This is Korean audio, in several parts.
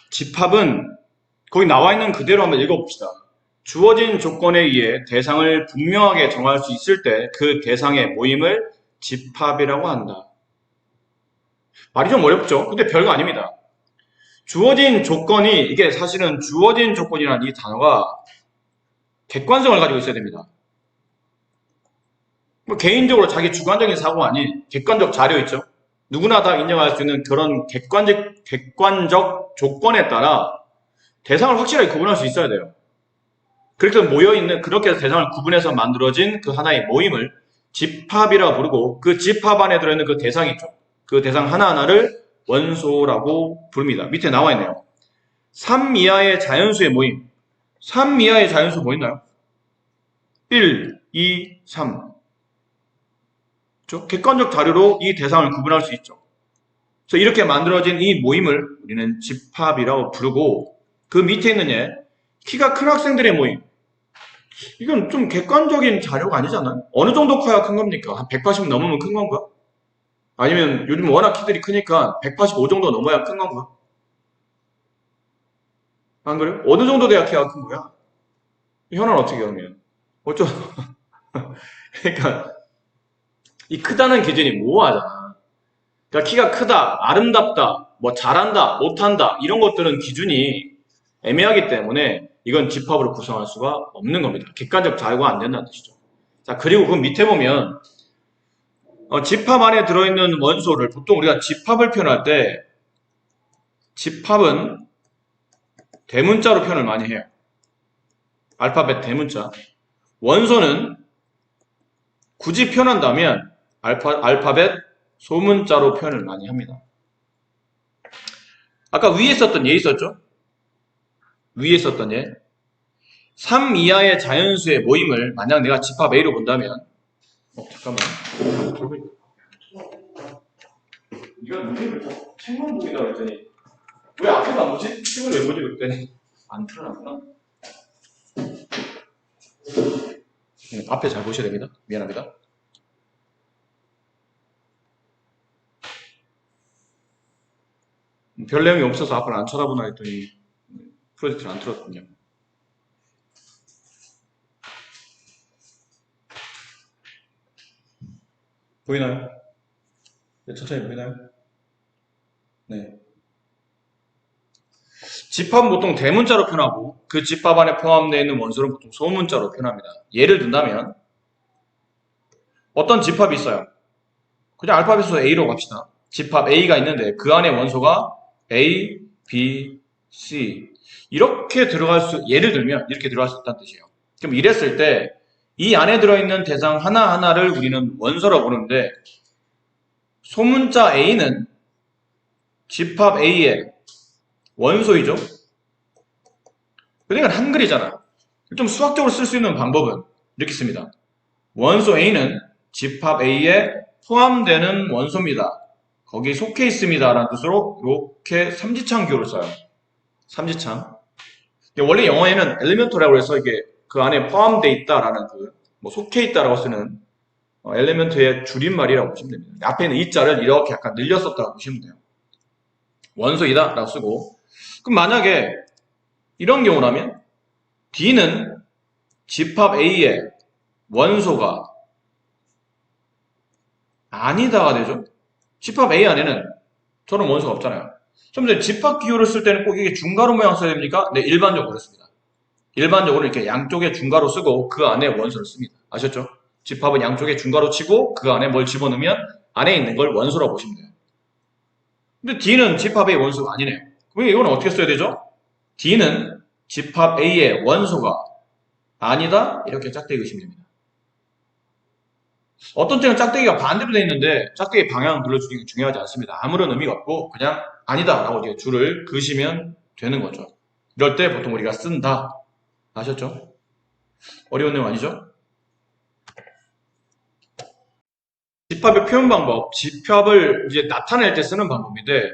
집합은 거기 나와 있는 그대로 한번 읽어봅시다. 주어진 조건에 의해 대상을 분명하게 정할 수 있을 때 그 대상의 모임을 집합이라고 한다. 말이 좀 어렵죠? 근데 별거 아닙니다. 주어진 조건이, 이게 사실은 주어진 조건이라는 이 단어가 객관성을 가지고 있어야 됩니다. 뭐 개인적으로 자기 주관적인 사고가 아닌 객관적 자료 있죠? 누구나 다 인정할 수 있는 그런 객관적 조건에 따라 대상을 확실하게 구분할 수 있어야 돼요. 그렇게 모여있는, 그렇게 해서 대상을 구분해서 만들어진 그 하나의 모임을 집합이라고 부르고, 그 집합 안에 들어있는 그 대상이 있죠. 그 대상 하나하나를 원소라고 부릅니다. 밑에 나와 있네요. 3 이하의 자연수의 모임. 3 이하의 자연수 뭐 있나요? 1, 2, 3. 그렇죠? 객관적 자료로 이 대상을 구분할 수 있죠. 그래서 이렇게 만들어진 이 모임을 우리는 집합이라고 부르고, 그 밑에 있는 얘, 키가 큰 학생들의 모임. 이건 좀 객관적인 자료가 아니잖아요. 어느 정도 커야 큰 겁니까? 한 180 넘으면 큰 건가? 아니면 요즘 워낙 키들이 크니까 185 정도 넘어야 큰 건가? 안 그래요? 어느 정도 돼야 키가 큰 거야? 현아는 어떻게 하면? 어쩌? 그러니까 이 크다는 기준이 모호하잖아. 그러니까 키가 크다, 아름답다, 뭐 잘한다, 못한다 이런 것들은 기준이 애매하기 때문에 이건 집합으로 구성할 수가 없는 겁니다. 객관적 자료가 안 된다는 뜻이죠. 자, 그리고 그 밑에 보면 집합 안에 들어있는 원소를 보통 우리가 집합을 표현할 때 집합은 대문자로 표현을 많이 해요. 알파벳 대문자. 원소는 굳이 표현한다면 알파벳 소문자로 표현을 많이 합니다. 아까 위에 썼던 예 있었죠? 위에 썼던 예. 3 이하의 자연수의 모임을 만약 내가 집합 A로 본다면 잠깐만. 이거 누구를 책만 보기다 그랬더니 왜 앞에도 안 보지? 책을 왜 보지 그랬더니 안 틀어놨구나. 앞에 잘 보셔야 됩니다. 미안합니다. 별 내용이 없어서 앞을 안 쳐다보나 했더니 프로젝트를 안 틀었군요. 보이나요? 네, 천천히 보이나요? 네. 집합은 보통 대문자로 표현하고 그 집합 안에 포함되어 있는 원소는 보통 소문자로 표현합니다. 예를 든다면 어떤 집합이 있어요. 그냥 알파벳으로 A로 갑시다. 집합 A가 있는데 그 안에 원소가 A, B, C 이렇게 들어갈 수, 예를 들면 이렇게 들어갈 수 있다는 뜻이에요. 그럼 이랬을 때 이 안에 들어있는 대상 하나하나를 우리는 원소라고 부르는데 소문자 A는 집합 A의 원소이죠. 그러니까 한글이잖아. 좀 수학적으로 쓸 수 있는 방법은 이렇게 씁니다. 원소 A는 집합 A에 포함되는 원소입니다. 거기에 속해 있습니다. 라는 뜻으로 이렇게 삼지창 기호를 써요. 삼지창. 원래 영어에는 엘리멘터라고 해서 이게 그 안에 포함되어 있다라는 뭐 속해 있다라고 쓰는 엘리멘트의 줄임말이라고 보시면 됩니다. 앞에 있는 이자를 이렇게 약간 늘려 썼다고 보시면 돼요. 원소이다 라고 쓰고, 그럼 만약에 이런 경우라면 D는 집합 A의 원소가 아니다가 되죠. 집합 A 안에는 저런 원소가 없잖아요. 좀 집합 기호를 쓸 때는 꼭 이게 중괄호 모양 써야 됩니까? 네, 일반적으로 그렇습니다. 일반적으로 이렇게 양쪽에 중괄호 쓰고 그 안에 원소를 씁니다. 아셨죠? 집합은 양쪽에 중괄호 치고 그 안에 뭘 집어넣으면 안에 있는 걸 원소라고 보시면 돼요. 근데 D는 집합 A 원소가 아니네요. 그럼 이거는 어떻게 써야 되죠? D는 집합 A의 원소가 아니다? 이렇게 짝대기 그시면 됩니다. 어떤 때는 짝대기가 반대로 되어 있는데 짝대기 방향을 눌러주는 게 중요하지 않습니다. 아무런 의미가 없고 그냥 아니다 라고 이제 줄을 그으시면 되는 거죠. 이럴 때 보통 우리가 쓴다. 아셨죠? 어려운 내용 아니죠? 집합의 표현 방법, 집합을 이제 나타낼 때 쓰는 방법인데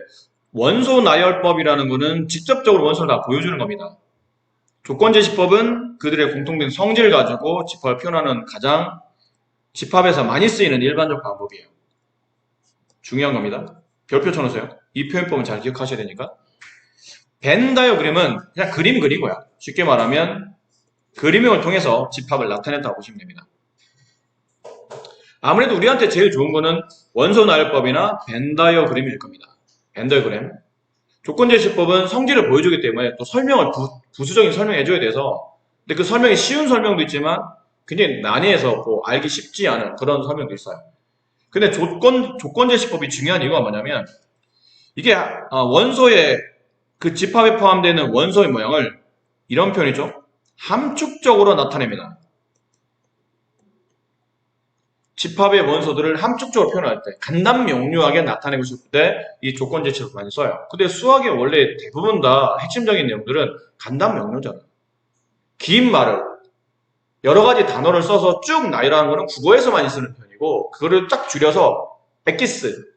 원소 나열법이라는 거는 직접적으로 원소를 다 보여주는 겁니다. 조건제시법은 그들의 공통된 성질을 가지고 집합을 표현하는 가장 집합에서 많이 쓰이는 일반적 방법이에요. 중요한 겁니다. 별표 쳐놓으세요. 이 표현법은 잘 기억하셔야 되니까. 벤 다이어그램은 그냥 그림 그리고요. 쉽게 말하면 그림을 통해서 집합을 나타낸다고 보시면 됩니다. 아무래도 우리한테 제일 좋은 거는 원소 나열법이나 벤 다이어그램일 겁니다. 벤 다이어그램. 조건제시법은 성질을 보여주기 때문에 또 설명을 부수적인 설명해줘야 돼서, 근데 그 설명이 쉬운 설명도 있지만 굉장히 난해해서 뭐 알기 쉽지 않은 그런 설명도 있어요. 근데 조건제시법이 중요한 이유가 뭐냐면 이게 원소의 그 집합에 포함되는 원소의 모양을 이런 표현이죠. 함축적으로 나타냅니다. 집합의 원소들을 함축적으로 표현할 때, 간단명료하게 나타내고 싶을 때 이 조건제시법을 많이 써요. 근데 수학의 원래 대부분 다 핵심적인 내용들은 간단명료잖아요. 긴 말을 여러 가지 단어를 써서 쭉 나열하는 거는 국어에서 많이 쓰는 편이고, 그거를 딱 줄여서 엑기스,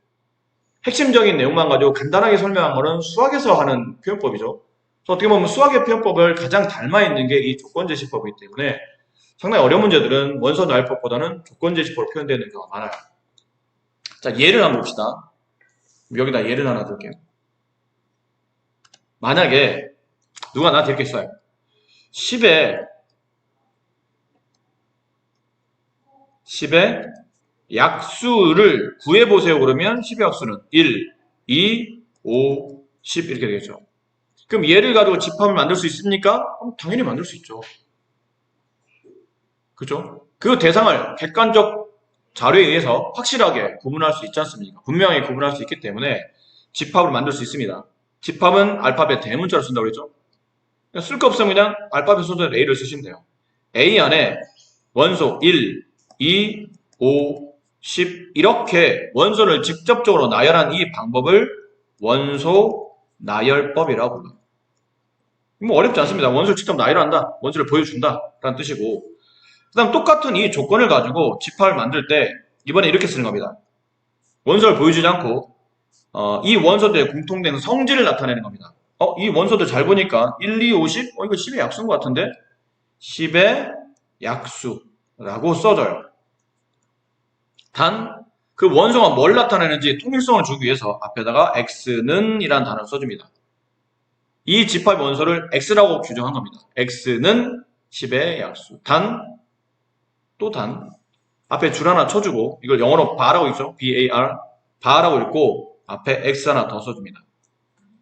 핵심적인 내용만 가지고 간단하게 설명한 거는 수학에서 하는 표현법이죠. 그래서 어떻게 보면 수학의 표현법을 가장 닮아 있는 게 이 조건제시법이기 때문에 상당히 어려운 문제들은 원소 나열법보다는 조건제시법으로 표현되는 경우가 많아요. 자, 예를 한번 봅시다. 여기다 예를 하나 들게요. 만약에 누가 나한테 이렇게 써요. 10의 약수를 구해보세요. 그러면 10의 약수는 1, 2, 5, 10 이렇게 되겠죠. 그럼 얘를 가지고 집합을 만들 수 있습니까? 당연히 만들 수 있죠. 그죠? 그 대상을 객관적 자료에 의해서 확실하게 구분할 수 있지 않습니까? 분명히 구분할 수 있기 때문에 집합을 만들 수 있습니다. 집합은 알파벳 대문자를 쓴다고 그랬죠? 쓸 거 없으면 그냥 알파벳 순서대로 A를 쓰시면 돼요. A 안에 원소 1, 2, 5, 10 이렇게 원소를 직접적으로 나열한 이 방법을 원소 나열법이라고 불러요. 뭐 어렵지 않습니다. 원소를 직접 나열한다, 원소를 보여준다 라는 뜻이고, 그 다음 똑같은 이 조건을 가지고 집합을 만들 때 이번에 이렇게 쓰는 겁니다. 원소를 보여주지 않고 이 원소들의 공통된 성질을 나타내는 겁니다. 이 원소들 잘 보니까 1, 2, 5, 10? 이거 10의 약수인 것 같은데? 10의 약수라고 써져요. 단, 그 원소가 뭘 나타내는지 통일성을 주기 위해서 앞에다가 x는 이라는 단어를 써줍니다. 이 집합의 원소를 x라고 규정한 겁니다. x는 10의 약수. 또 단, 앞에 줄 하나 쳐주고, 이걸 영어로 bar라고 읽죠? bar. bar라고 읽고, 앞에 x 하나 더 써줍니다.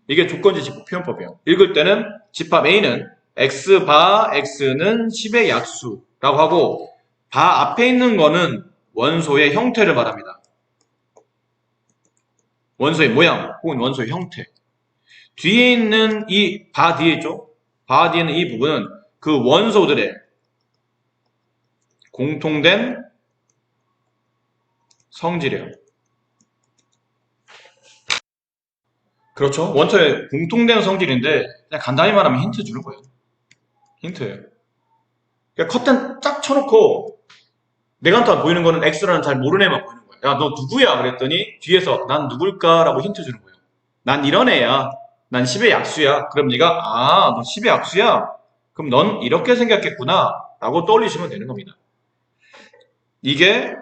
이게 조건지집합 표현법이에요. 읽을 때는 집합 A는 x 바 x는 10의 약수라고 하고, 바 앞에 있는 거는 원소의 형태를 말합니다. 원소의 모양 혹은 원소의 형태. 뒤에 있는 이 바 뒤에 있죠? 바 뒤에 있는 이 부분은 그 원소들의 공통된 성질이에요. 그렇죠? 원소의 공통된 성질인데 그냥 간단히 말하면 힌트 주는 거예요. 힌트예요. 그러니까 커튼 쫙 쳐놓고 내가 한테 보이는 거는 X라는 잘 모르는 애만 보이는 거예요. 야, 너 누구야? 그랬더니 뒤에서 난 누굴까라고 힌트 주는 거예요. 난 이런 애야. 난 10의 약수야. 그럼 네가 너 10의 약수야? 그럼 넌 이렇게 생각했구나 라고 떠올리시면 되는 겁니다. 이게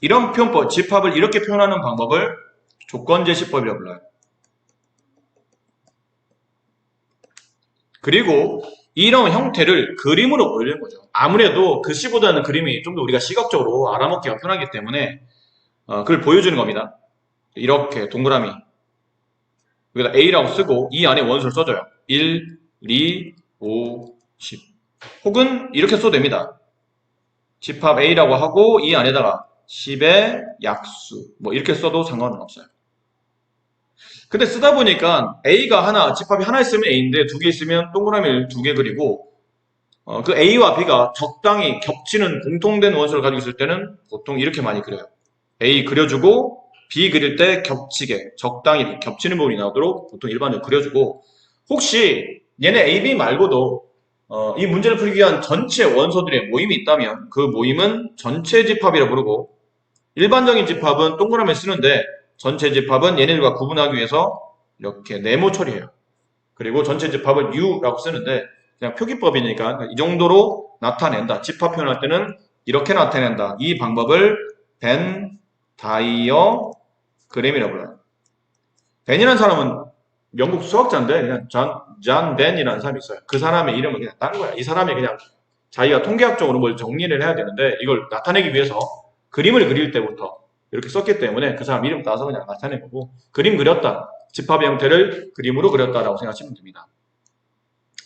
이런 표현법, 집합을 이렇게 표현하는 방법을 조건제시법이라고 불러요. 그리고 이런 형태를 그림으로 보여주는 거죠. 아무래도 글씨보다는 그림이 좀 더 우리가 시각적으로 알아먹기가 편하기 때문에 그걸 보여주는 겁니다. 이렇게 동그라미 여기다 A라고 쓰고 이 안에 원소를 써줘요. 1, 2, 5, 10 혹은 이렇게 써도 됩니다. 집합 A라고 하고 이 안에다가 10의 약수 뭐 이렇게 써도 상관은 없어요. 근데 쓰다 보니까 A가 하나, 집합이 하나 있으면 A인데 두 개 있으면 동그라미를 두 개 그리고 그 A와 B가 적당히 겹치는 공통된 원소를 가지고 있을 때는 보통 이렇게 많이 그려요. A 그려주고 B 그릴 때 겹치게 적당히 겹치는 부분이 나오도록 보통 일반적으로 그려주고, 혹시 얘네 A, B 말고도 이 문제를 풀기 위한 전체 원소들의 모임이 있다면 그 모임은 전체 집합이라 부르고, 일반적인 집합은 동그라미 쓰는데 전체 집합은 얘네들과 구분하기 위해서 이렇게 네모 처리해요. 그리고 전체 집합은 U라고 쓰는데 그냥 표기법이니까 이 정도로 나타낸다. 집합 표현할 때는 이렇게 나타낸다. 이 방법을 벤 다이어그램이라고 불러요. 벤이라는 사람은 영국 수학자인데 그냥 존 벤이라는 사람이 있어요. 그 사람의 이름을 그냥 딴 거야. 이 사람이 그냥 자기가 통계학적으로 뭘 정리를 해야 되는데 이걸 나타내기 위해서 그림을 그릴 때부터 이렇게 썼기 때문에 그 사람 이름 따서 그냥 나타낸 거고 그림 그렸다. 집합의 형태를 그림으로 그렸다라고 생각하시면 됩니다.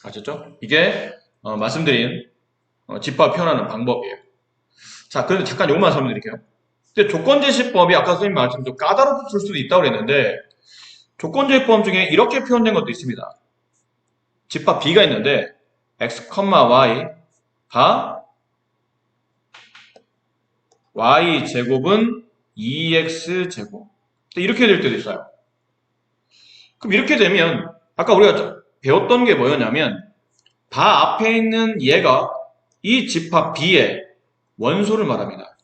아셨죠? 이게 말씀드린 집합 표현하는 방법이에요. 자, 그런데 잠깐 요것만 설명드릴게요. 근데 조건제시법이 아까 선생님 말씀 좀 까다롭을 수도 있다고 그랬는데 조건제시법 중에 이렇게 표현된 것도 있습니다. 집합 B가 있는데 x, y가 y제곱은 2x제곱 이렇게 될 때도 있어요. 그럼 이렇게 되면 아까 우리가 배웠던 게 뭐였냐면 바 앞에 있는 얘가 이 집합 B의 원소를 말합니다.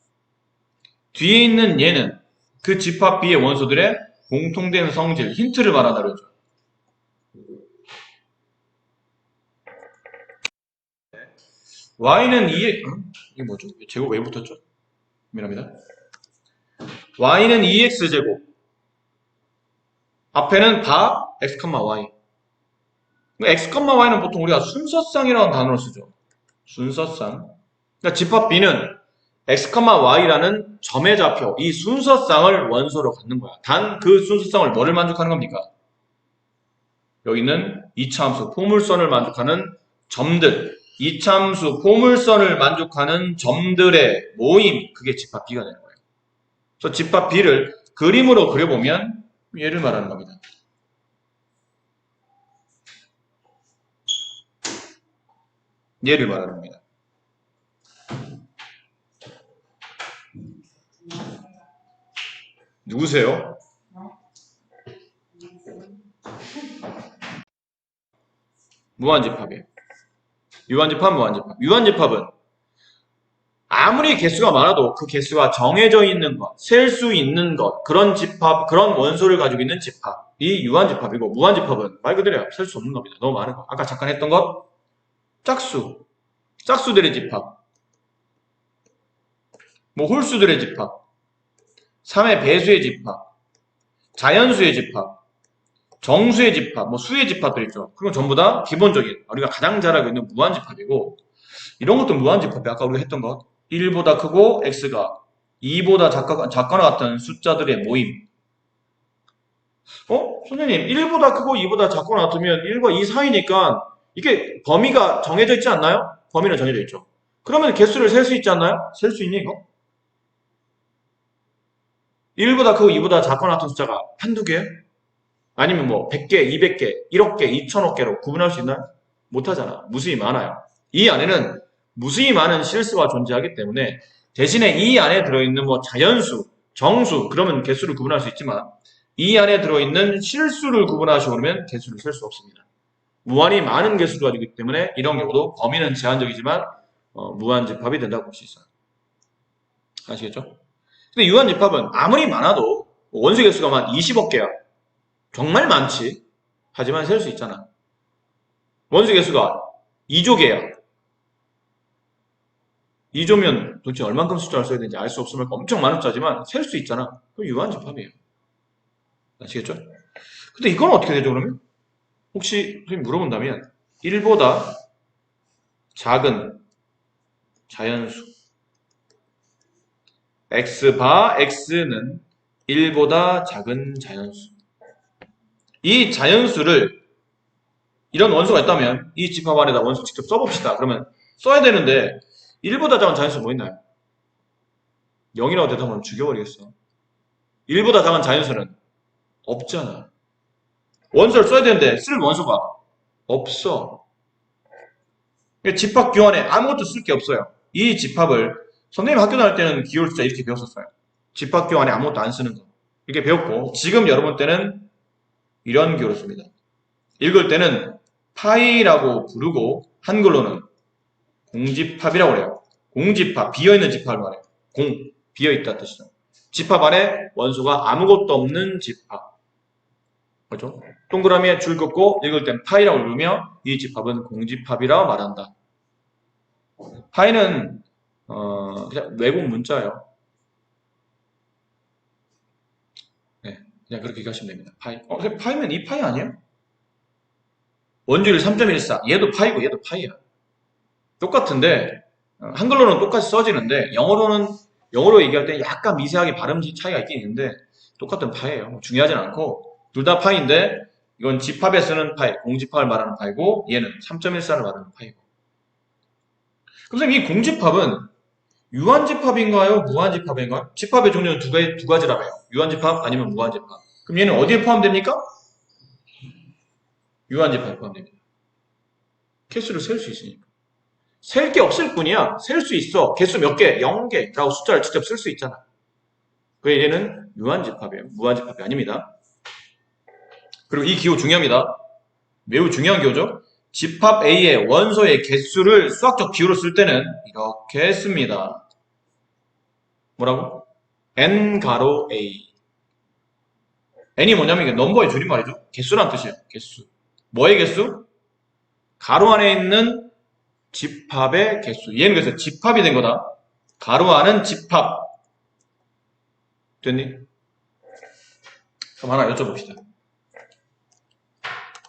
뒤에 있는 얘는 그 집합 B의 원소들의 공통된 성질, 힌트를 말한다 그러죠. y는 2의 이게 뭐죠? 제곱 왜 붙었죠? 미안합니다. y는 2x제곱 앞에는 바 x, y x, y는 보통 우리가 순서쌍이라는 단어를 쓰죠. 순서쌍. 그러니까 집합 B는 x, y라는 점의 좌표, 이 순서쌍을 원소로 갖는 거야. 단 그 순서쌍을 뭐를 만족하는 겁니까? 여기는 이차함수 포물선을 만족하는 점들, 이차함수 포물선을 만족하는 점들의 모임, 그게 집합 B가 되는 거예요. 그래서 집합 B를 그림으로 그려보면 얘를 말하는 겁니다. 얘를 말하는 겁니다. 누구세요? 무한집합이에요. 유한집합, 무한집합. 유한집합은 아무리 개수가 많아도 그 개수가 정해져 있는 것, 셀 수 있는 것, 그런 집합, 그런 원소를 가지고 있는 집합이 유한집합이고 무한집합은 말 그대로 셀 수 없는 겁니다. 너무 많은 거. 아까 잠깐 했던 것, 짝수, 짝수들의 집합, 뭐 홀수들의 집합, 3의 배수의 집합, 자연수의 집합, 정수의 집합, 뭐 수의 집합들 있죠. 그건 전부 다 기본적인 우리가 가장 잘 알고 있는 무한집합이고 이런 것도 무한집합이 아까 우리가 했던 것 1보다 크고 x가 2보다 작거나 같은 숫자들의 모임. 선생님 1보다 크고 2보다 작거나 같으면 1과 2 사이니까 이게 범위가 정해져 있지 않나요? 범위는 정해져 있죠. 그러면 개수를 셀 수 있지 않나요? 셀 수 있니 이거? 1보다 크고 2보다 작거나 같은 숫자가 한두 개? 아니면 뭐 100개, 200개, 1억 개, 2천억 개로 구분할 수 있나요? 못하잖아. 무수히 많아요. 이 안에는 무수히 많은 실수가 존재하기 때문에 대신에 이 안에 들어있는 뭐 자연수, 정수 그러면 개수를 구분할 수 있지만 이 안에 들어있는 실수를 구분하시고 그러면 개수를 셀 수 없습니다. 무한히 많은 개수를 가지고 있기 때문에 이런 경우도 범위는 제한적이지만 무한집합이 된다고 볼 수 있어요. 아시겠죠? 근데 유한집합은 아무리 많아도 원소 개수가 한 20억 개야. 정말 많지. 하지만 셀 수 있잖아. 원소 개수가 2조 개야. 2조면 도대체 얼만큼 숫자를 써야 되는지 알 수 없으면 엄청 많은 숫자지만 셀 수 있잖아. 그럼 유한집합이에요. 아시겠죠? 근데 이건 어떻게 되죠, 그러면? 혹시 선생님 물어본다면 1보다 작은 자연수 x바 x는 1보다 작은 자연수 이 자연수를 이런 원소가 있다면 이 집합 안에다 원소 직접 써봅시다. 그러면 써야 되는데 1보다 작은 자연수 뭐 있나요? 0이라고 대답하면 죽여버리겠어. 1보다 작은 자연수는 없잖아. 원소를 써야 되는데 쓸 원소가 없어. 집합 교환에 아무것도 쓸 게 없어요. 이 집합을 선생님 학교 다닐 때는 기울 숫자 이렇게 배웠었어요. 집합 교환에 아무것도 안 쓰는 거. 이렇게 배웠고 지금 여러분 때는 이런 기호를 씁니다. 읽을 때는 파이라고 부르고 한글로는 공집합이라고 그래요. 공집합, 비어있는 집합을 말해요. 공, 비어있다 뜻이죠. 집합 안에 원소가 아무것도 없는 집합. 그렇죠? 동그라미에 줄 긋고 읽을 땐 파이라고 부르며 이 집합은 공집합이라고 말한다. 파이는 그냥 외국 문자예요. 네, 그냥 그렇게 얘기하시면 됩니다. 파이. 파이면 이 파이 아니에요? 원주율 3.14. 얘도 파이고 얘도 파이야. 똑같은데 한글로는 똑같이 써지는데 영어로 얘기할 때 약간 미세하게 발음 차이가 있긴 있는데 똑같은 파예요. 중요하진 않고 둘 다 파인데 이건 집합에 쓰는 파이, 공집합을 말하는 파이고 얘는 3.14를 말하는 파이고. 그럼 선생님 이 공집합은 유한집합인가요? 무한집합인가요? 집합의 종류는 두 가지라며요. 유한집합 아니면 무한집합. 그럼 얘는 어디에 포함됩니까? 유한집합에 포함됩니다. 개수를 셀 수 있으니까. 셀 게 없을 뿐이야. 셀 수 있어. 개수 몇 개? 0개라고 숫자를 직접 쓸 수 있잖아. 그래서 얘는 유한집합이에요. 무한집합이 아닙니다. 그리고 이 기호 중요합니다. 매우 중요한 기호죠. 집합 A의 원소의 개수를 수학적 비율로 쓸 때는 이렇게 씁니다. 뭐라고? n 가로 A. n이 뭐냐면 이게 넘버의 줄임말이죠. 개수란 뜻이에요. 개수. 뭐의 개수? 가로 안에 있는 집합의 개수. 얘는 그래서 집합이 된 거다. 가로 안은 집합. 됐니? 그럼 하나 여쭤봅시다.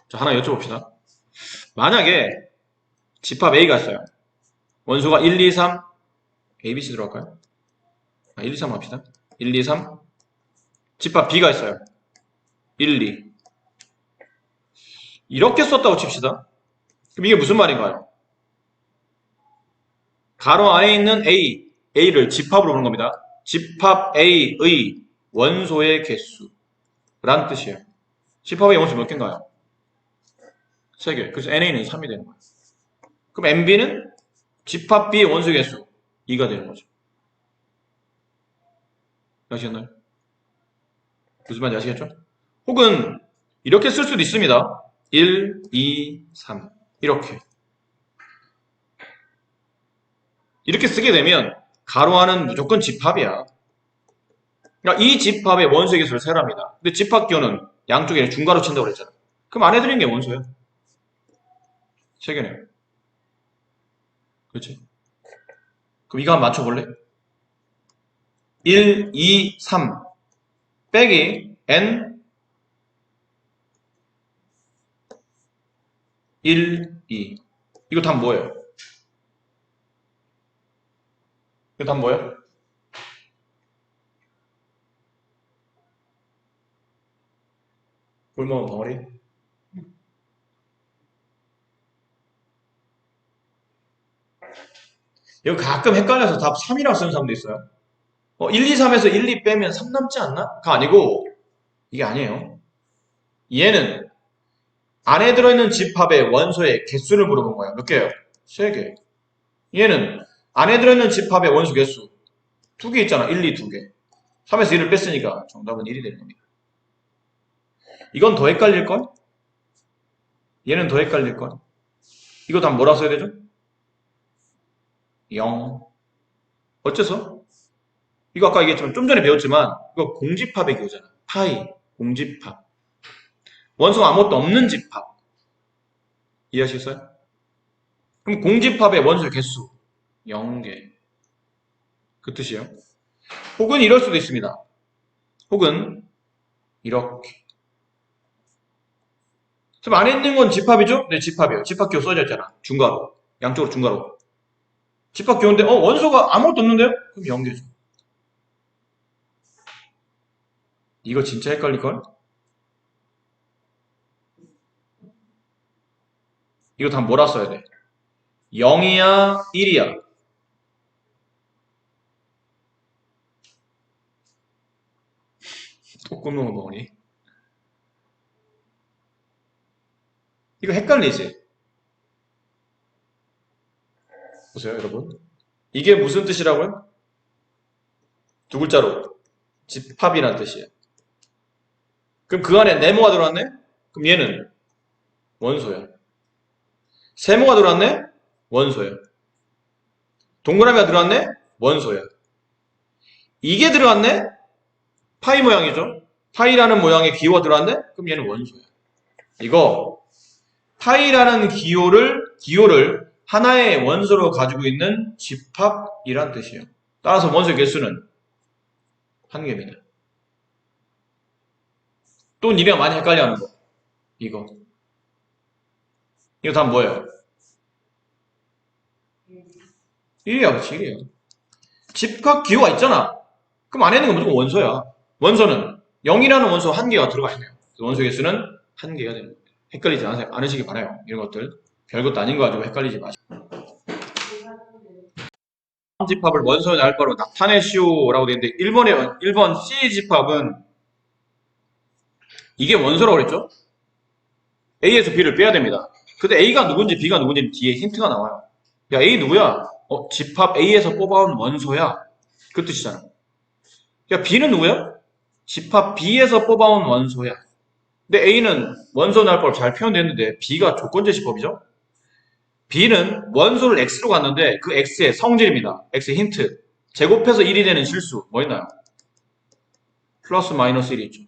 자, 하나 여쭤봅시다. 만약에 집합 A가 있어요. 원소가 1, 2, 3, A, B, C 들어갈까요? 1, 2, 3 합시다. 1, 2, 3. 집합 B가 있어요. 1, 2. 이렇게 썼다고 칩시다. 그럼 이게 무슨 말인가요? 가로 안에 있는 A를 집합으로 보는 겁니다. 집합 A의 원소의 개수란 뜻이에요. 집합의 원소 몇 개인가요? 3개. 그래서 NA는 3이 되는 거예요. 그럼 MB는 집합 B의 원소 개수 2가 되는 거죠. 아시겠나요? 무슨 말인지 아시겠죠? 혹은 이렇게 쓸 수도 있습니다. 1, 2, 3 이렇게 쓰게 되면 가로 안은 무조건 집합이야. 그러니까 이 집합의 원소의 개수를 세랍니다. 근데 집합기호는 양쪽에 중괄호 친다고 그랬잖아. 그럼 안에 들인 게 원소야. 3개네요. 그렇지? 그럼 이거 한번 맞춰볼래? 1, 2, 3 빼기 n 1, 2 이거 답 뭐예요? 이거 답 뭐예요? 굶어온 덩어리? 이거 가끔 헷갈려서 답 3이라고 쓰는 사람도 있어요. 1, 2, 3에서 1, 2 빼면 3 남지 않나? 가 아니고 이게 아니에요. 얘는 안에 들어있는 집합의 원소의 개수를 물어본 거야. 몇 개예요? 3개. 얘는 안에 들어있는 집합의 원소 개수 2개 있잖아. 1, 2, 2개. 3에서 1을 뺐으니까 정답은 1이 되는 겁니다. 이건 더 헷갈릴걸? 얘는 더 헷갈릴걸? 이거 다 뭐라 써야 되죠? 0. 어째서? 이거 아까 얘기했지만 좀 전에 배웠지만 이거 공집합의 기호잖아. 파이, 공집합. 원소가 아무것도 없는 집합. 이해하시겠어요? 그럼 공집합의 원소 개수 0개. 그 뜻이에요. 혹은 이럴 수도 있습니다. 혹은 이렇게. 그럼 안에 있는 건 집합이죠? 네, 집합이에요. 집합기호 써져 있잖아. 중괄호. 양쪽으로 중괄호. 집합기호인데 원소가 아무것도 없는데요? 그럼 0개죠. 이거 진짜 헷갈릴걸? 이거 다 뭐라 써야 돼? 0이야, 1이야. 또 ቁ는 거니? 이거 헷갈리지? 보세요, 여러분. 이게 무슨 뜻이라고요? 두 글자로. 집합이란 뜻이에요. 그럼 그 안에 네모가 들어왔네? 그럼 얘는 원소야. 세모가 들어왔네? 원소야. 동그라미가 들어왔네? 원소야. 이게 들어왔네? 파이 모양이죠? 파이라는 모양의 기호가 들어왔네? 그럼 얘는 원소야. 이거 파이라는 기호를 하나의 원소로 가지고 있는 집합이란 뜻이에요. 따라서 원소의 개수는 한 개입니다. 또 니네가 많이 헷갈려하는 거. 이거. 이거 답 뭐예요? 1이야, 그렇지, 1이야. 집합 기호가 있잖아. 그럼 안에 있는 건 무조건 원소야. 원소는 0이라는 원소 한 개가 들어가 있네요. 원소 개수는 한 개가 되는 겁니다. 헷갈리지 않으시기 바라요. 이런 것들. 별것도 아닌 거 가지고 헷갈리지 마시고. 집합을 원소의 알바로 나타내시오라고 되어 있는데 1번 C 집합은 이게 원소라고 그랬죠? A에서 B를 빼야 됩니다. 근데 A가 누군지 B가 누군지 뒤에 힌트가 나와요. 야, A 누구야? 집합 A에서 뽑아온 원소야. 그 뜻이잖아. 야, B는 누구야? 집합 B에서 뽑아온 원소야. 근데 A는 원소 날법 잘 표현됐는데 B가 조건제시법이죠? B는 원소를 X로 갔는데 그 X의 성질입니다. X의 힌트. 제곱해서 1이 되는 실수. 뭐 있나요? 플러스 마이너스 1이 있죠.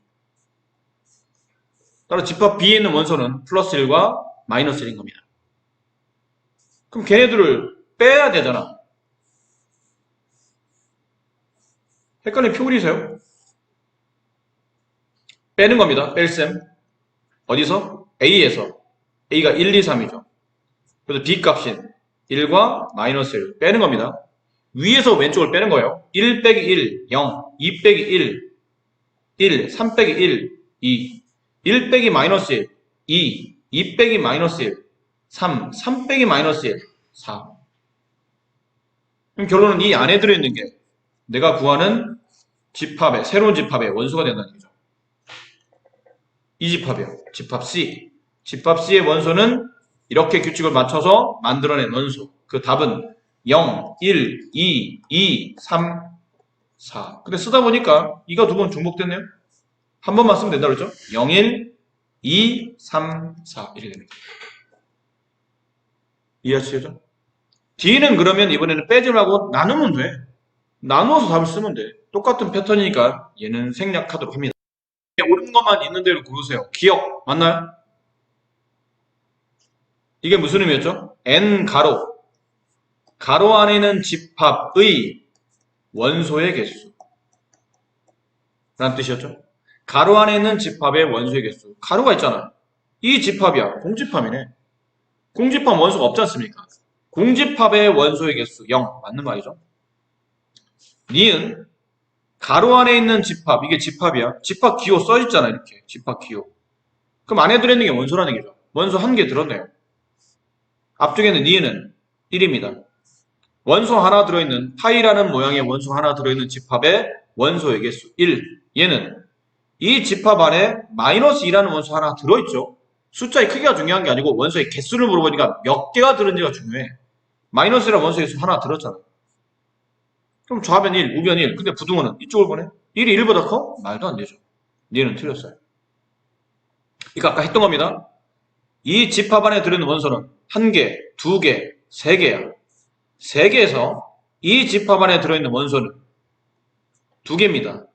따라 집합 B에 있는 원소는 플러스 1과 마이너스 1인 겁니다. 그럼 걔네들을 빼야 되잖아. 헷갈리는 표 그리세요? 빼는 겁니다. 뺄셈. 어디서? A에서. A가 1, 2, 3이죠. 그래서 B 값인 1과 마이너스 1 빼는 겁니다. 위에서 왼쪽을 빼는 거예요. 1 빼기 1, 0. 2 빼기 1, 1. 3 빼기 1, 2. 1 빼기 마이너스 1, 2. 2 빼기 마이너스 1, 3. 3 빼기 마이너스 1, 4. 그럼 결론은 이 안에 들어있는 게 내가 구하는 집합의, 새로운 집합의 원소가 된다는 얘기죠. 이 집합이요. 집합 C. 집합 C의 원소는 이렇게 규칙을 맞춰서 만들어낸 원소. 그 답은 0, 1, 2, 2, 3, 4. 근데 쓰다 보니까 2가 두 번 중복됐네요. 한 번만 쓰면 된다 그랬죠? 0, 1, 2, 3, 4 이렇게 됩니다. 이해하시죠? D는 그러면 이번에는 빼지 말고 나누면 돼. 나누어서 답을 쓰면 돼. 똑같은 패턴이니까 얘는 생략하도록 합니다. 옳은 것만 있는 대로 고르세요. 기억 맞나요? 이게 무슨 의미였죠? n 가로 가로 안에 있는 집합의 원소의 개수 라는 뜻이었죠? 가로 안에 있는 집합의 원소의 개수. 가로가 있잖아. 이 집합이야. 공집합이네. 공집합 원소가 없지 않습니까? 공집합의 원소의 개수 0 맞는 말이죠. 니은 가로 안에 있는 집합, 이게 집합이야. 집합 기호 써있잖아, 이렇게. 집합 기호. 그럼 안에 들어있는 게 원소라는 얘기죠. 원소 한 개 들었네요. 앞쪽에는 니은은 1입니다. 원소 하나 들어있는 파이라는 모양의 원소 하나 들어있는 집합의 원소의 개수 1. 얘는 이 집합 안에 마이너스 2라는 원소 하나 들어있죠. 숫자의 크기가 중요한 게 아니고 원소의 개수를 물어보니까 몇 개가 들었는지가 중요해. 마이너스라는 원소의 수 하나 들었잖아. 그럼 좌변 1, 우변 1. 근데 부등호는 이쪽을 보내? 1이 1보다 커? 말도 안 되죠. 얘는 틀렸어요. 이거 아까 했던 겁니다. 이 집합 안에 들어있는 원소는 1개, 2개, 3개야. 3개에서 이 집합 안에 들어있는 원소는 2개입니다.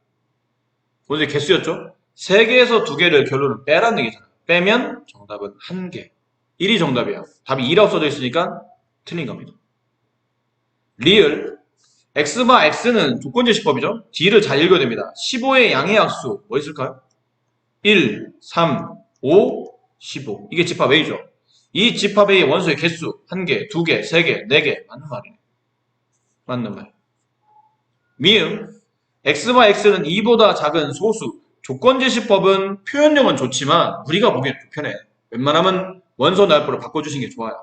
원소의 개수였죠? 3개에서 2개를 결론은 빼라는 얘기잖아. 빼면 정답은 1개. 1이 정답이야. 답이 2라고 써져 있으니까 틀린 겁니다. 리을 X바 X는 조건제시법이죠. D를 잘 읽어야 됩니다. 15의 양의 약수 뭐 있을까요? 1, 3, 5, 15. 이게 집합 A죠. 이 집합 A의 원소의 개수 1개, 2개, 3개, 4개 맞는 말이네. 맞는 말. 미음 X바 X는 2보다 작은 소수. 조건제시법은 표현력은 좋지만 우리가 보기엔 불편해. 웬만하면 원소 날보를 바꿔주시는 게 좋아요.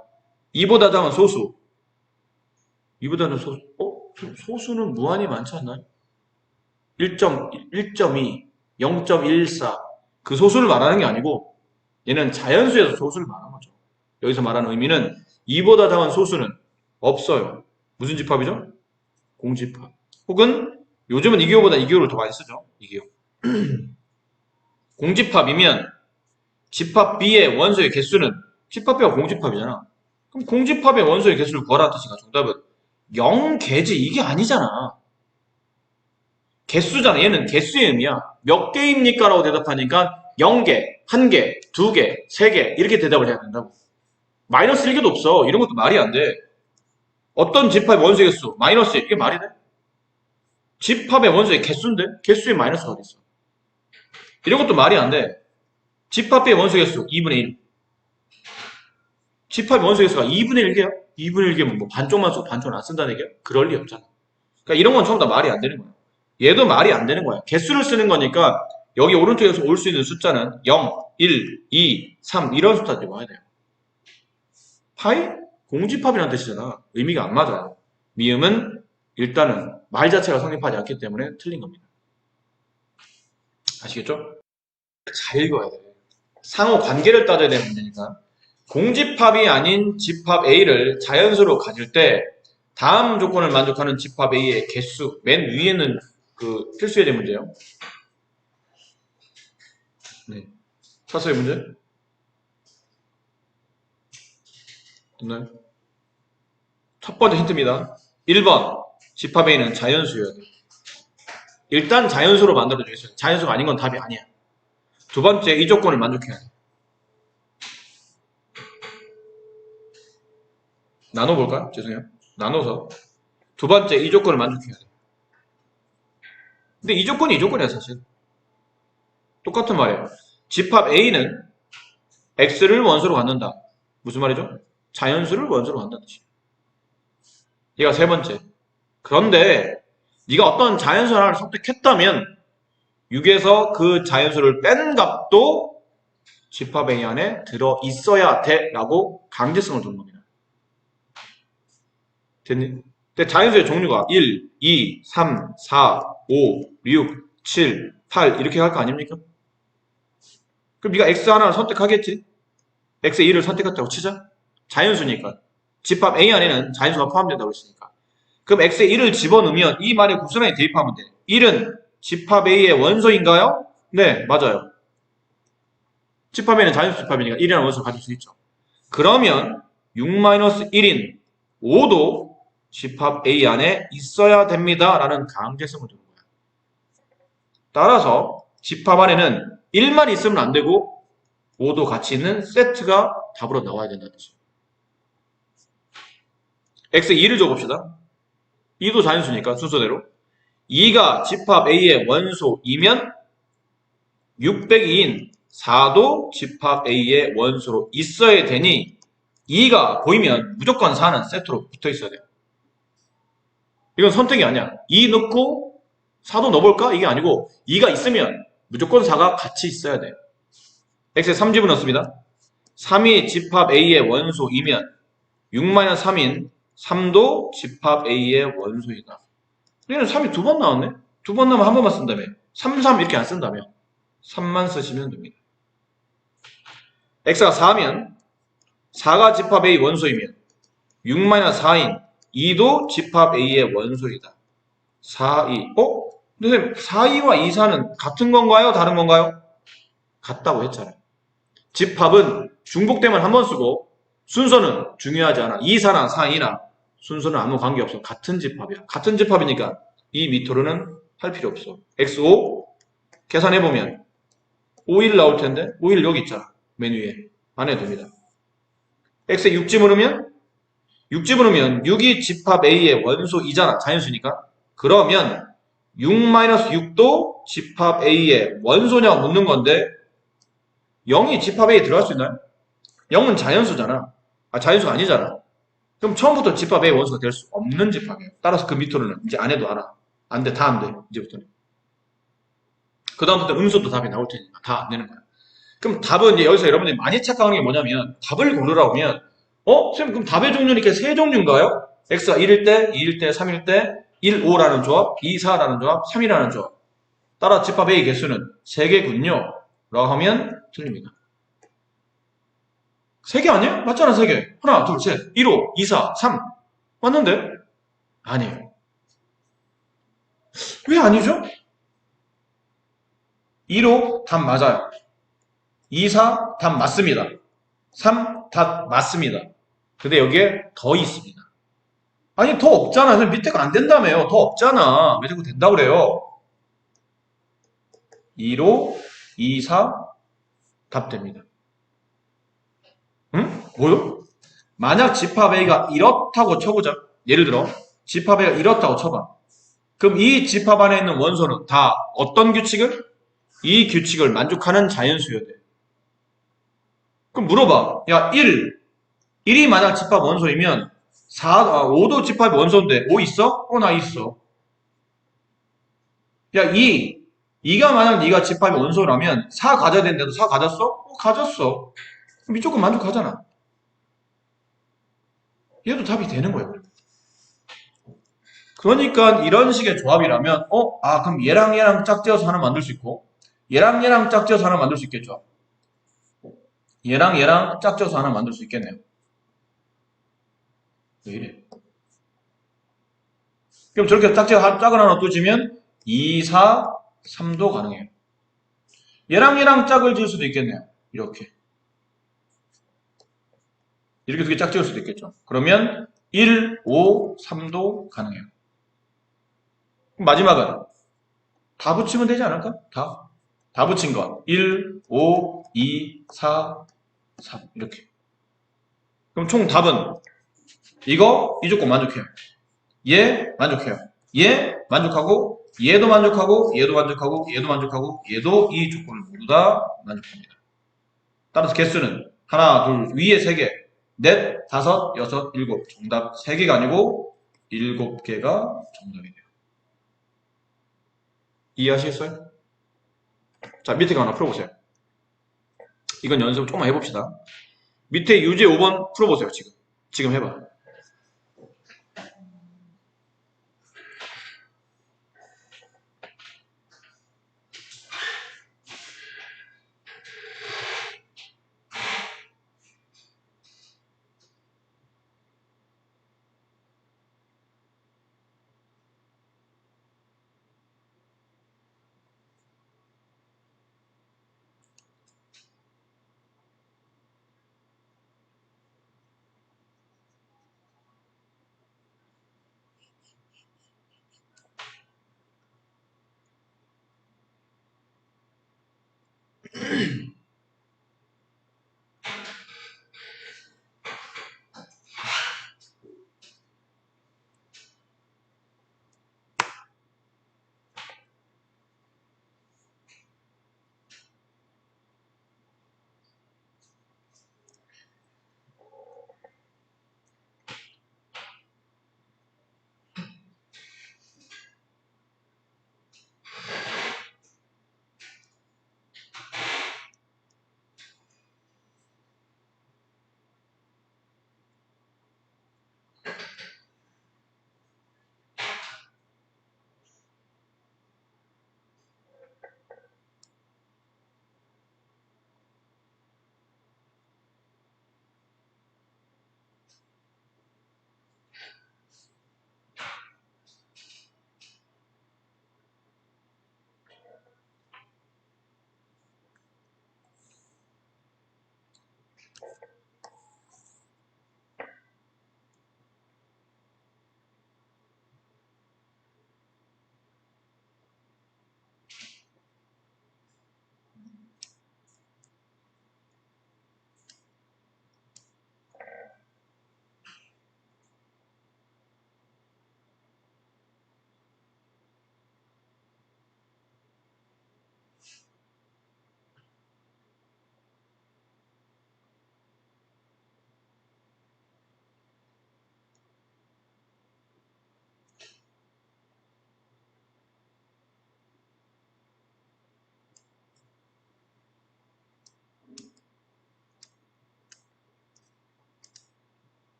2보다 작은 소수. 2보다는 소수. 소수는 무한히 많지 않나요? 1.2, 0.14. 그 소수를 말하는 게 아니고 얘는 자연수에서 소수를 말하는 거죠. 여기서 말하는 의미는 2보다 작은 소수는 없어요. 무슨 집합이죠? 공집합. 혹은 요즘은 이기호보다 이기호를 더 많이 쓰죠. 이기호. 공집합이면 집합 B의 원소의 개수는 집합 B가 공집합이잖아. 그럼 공집합의 원소의 개수를 구하라는 뜻이니까 정답은 0개지 이게 아니잖아. 개수잖아. 얘는 개수의 의미야. 몇 개입니까? 라고 대답하니까 0개, 1개, 2개, 3개 이렇게 대답을 해야 된다고. 마이너스 1개도 없어. 이런 것도 말이 안 돼. 어떤 집합의 원소의 개수? 마이너스 1. 이게 말이 돼? 집합의 원소의 개수인데? 개수의 마이너스가 어디 있어? 이런 것도 말이 안 돼. 집합의 원소의 개수 2분의 1. 집합 원소 개수가 2분의 1개야? 2분의 1개면 뭐 반쪽만 쓰고 반쪽은 안 쓴다는 얘기야? 그럴 리 없잖아. 그러니까 이런 건 전부 다 말이 안 되는 거야. 얘도 말이 안 되는 거야. 개수를 쓰는 거니까 여기 오른쪽에서 올 수 있는 숫자는 0, 1, 2, 3 이런 숫자들이 와야 돼요. 파이? 공집합이라는 뜻이잖아. 의미가 안 맞아요. 미음은 일단은 말 자체가 성립하지 않기 때문에 틀린 겁니다. 아시겠죠? 잘 읽어야 돼. 상호 관계를 따져야 되는 문제니까. 공집합이 아닌 집합 A를 자연수로 가질 때 다음 조건을 만족하는 집합 A의 개수, 맨 위에는 그 필수 예제 문제예요. 네. 사서의 문제? 됐나요? 첫 번째 힌트입니다. 1번 집합 A는 자연수여야 돼. 일단 자연수로 만들어져 있어요. 자연수가 아닌 건 답이 아니야. 두 번째 이 조건을 만족해야 돼. 나눠볼까요? 죄송해요. 나눠서 두 번째 이 조건을 만족해야 돼. 근데 이 조건이 이 조건이야 사실. 똑같은 말이에요. 집합 A는 X를 원소로 갖는다. 무슨 말이죠? 자연수를 원소로 갖는다는 뜻이에요. 얘가 세 번째. 그런데 네가 어떤 자연수 하나를 선택했다면 6에서 그 자연수를 뺀 값도 집합 A 안에 들어 있어야 돼 라고 강제성을 두는 겁니다. 됐니? 근데 자연수의 종류가 1, 2, 3, 4, 5, 6, 7, 8 이렇게 갈 거 아닙니까? 그럼 네가 X 하나를 선택하겠지? X의 1을 선택했다고 치자. 자연수니까. 집합 A 안에는 자연수가 포함된다고 했으니까. 그럼 X의 1을 집어넣으면 이 말의 구순환에 대입하면 돼. 1은 집합 A의 원소인가요? 네, 맞아요. 집합 A는 자연수 집합이니까 1이라는 원소를 가질 수 있죠. 그러면 6-1인 5도 집합 A 안에 있어야 됩니다. 라는 강제성을 두는 거야. 따라서 집합 안에는 1만 있으면 안 되고 5도 같이 있는 세트가 답으로 나와야 된다는 뜻이에요. X의 2를 줘봅시다. 2도 자연수니까 순서대로 2가 집합 A의 원소이면 602인 4도 집합 A의 원소로 있어야 되니 2가 보이면 무조건 4는 세트로 붙어 있어야 돼요. 이건 선택이 아니야. 2 넣고 4도 넣어볼까? 이게 아니고 2가 있으면 무조건 4가 같이 있어야 돼요. X에 3집을 넣습니다. 3이 집합 A의 원소이면 6-3인 3도 집합 A의 원소이다. 얘는 3이 두 번 나왔네? 두 번 나오면 한 번만 쓴다며. 3, 3 이렇게 안 쓴다며. 3만 쓰시면 됩니다. X가 4면 4가 집합 A 원소이면 6-4인 2도 집합 A의 원소이다. 4, 2. 선생님 4, 2와 2, 4는 같은 건가요? 다른 건가요? 같다고 했잖아요. 집합은 중복되면 한 번 쓰고 순서는 중요하지 않아. 2, 4나 4, 2나 순서는 아무 관계없어. 같은 집합이야. 같은 집합이니까 이 미토르는 할 필요 없어. X5 계산해보면 5일 나올 텐데 5일 여기 있잖아. 맨 위에. 안 해도 됩니다. X에 6 집어넣으면 6 집어넣으면 6이 집합 A의 원소이잖아. 자연수니까. 그러면 6-6도 집합 A의 원소냐고 묻는 건데 0이 집합 A에 들어갈 수 있나요? 0은 자연수잖아. 자연수가 아니잖아. 그럼 처음부터 집합 A의 원소가 될 수 없는 집합이에요. 따라서 그 미토는 이제 안 해도 알아. 안 돼. 다 안 돼. 이제부터는. 그 다음부터 음수도 답이 나올 테니까 다 안 되는 거야. 그럼 답은 이제 여기서 여러분들이 많이 착각하는 게 뭐냐면 답을 고르라고 하면 선생님 그럼 답의 종류는 이렇게 세 종류인가요? X가 1일 때, 2일 때, 3일 때 1, 5라는 조합, 2, 4라는 조합, 3이라는 조합. 따라 집합 A 개수는 3개군요. 라고 하면 틀립니다. 3개 아니야? 맞잖아 3개. 하나, 둘, 셋. 1, 5, 2, 4, 3. 맞는데? 아니에요. 왜 아니죠? 1, 5 답 맞아요. 2, 4 답 맞습니다. 3 답 맞습니다. 근데 여기에 더 있습니다. 아니 더 없잖아. 밑에가 안 된다며요. 더 없잖아. 왜 자꾸 된다고 그래요? 2로 2, 4 답 됩니다. 응? 뭐요? 만약 집합 A가 이렇다고 쳐보자. 예를 들어 집합 A가 이렇다고 쳐봐. 그럼 이 집합 안에 있는 원소는 다 어떤 규칙을? 이 규칙을 만족하는 자연수여야 돼. 그럼 물어봐. 야 1, 1이 만약 집합 원소이면 5도 집합 원소인데 5 있어? 나 있어. 야, 2가 만약 네가 집합 원소라면 4 가져야 되는데도 4 가졌어? 가졌어. 그럼 이쪽은 만족하잖아. 얘도 답이 되는 거예요. 그러니까 이런 식의 조합이라면 그럼 얘랑 짝지어서 하나 만들 수 있고 얘랑 짝지어서 하나 만들 수 있겠죠. 얘랑 짝지어서 하나 만들 수 있겠네요. 왜 이래? 그럼 저렇게 짝을 하나 또 지면 2, 4, 3도 가능해요. 얘랑 짝을 지을 수도 있겠네요. 이렇게 두 개 짝지을 수도 있겠죠. 그러면 1, 5, 3도 가능해요. 그럼 마지막은 다 붙이면 되지 않을까? 다 붙인 거. 1, 5, 2, 4, 3 이렇게. 그럼 총 답은 이 조건 만족해요. 얘 만족해요. 얘 만족하고 얘도 만족하고 얘도 만족하고 얘도 만족하고 얘도 이 조건을 모두 다 만족합니다. 따라서 개수는 하나, 둘, 위에 3개, 넷, 다섯, 여섯, 일곱. 정답 3개가 아니고 7개가 정답이 돼요. 이해하시겠어요? 자, 밑에 거 하나 풀어보세요. 이건 연습 조금만 해봅시다. 밑에 유제 5번 풀어보세요, 지금. 지금 해봐.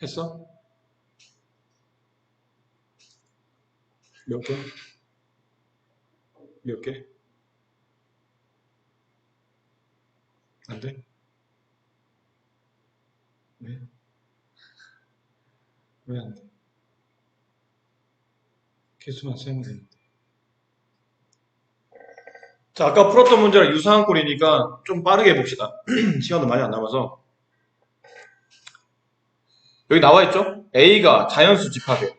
했어? 몇 개? 몇 개? 안 돼? 왜? 왜 안 돼? 개수만 세면 되는데. 자, 아까 풀었던 문제랑 유사한 꼴이니까 좀 빠르게 해봅시다. 시간도 많이 안 남아서. 여기 나와 있죠? A가 자연수 집합이에요.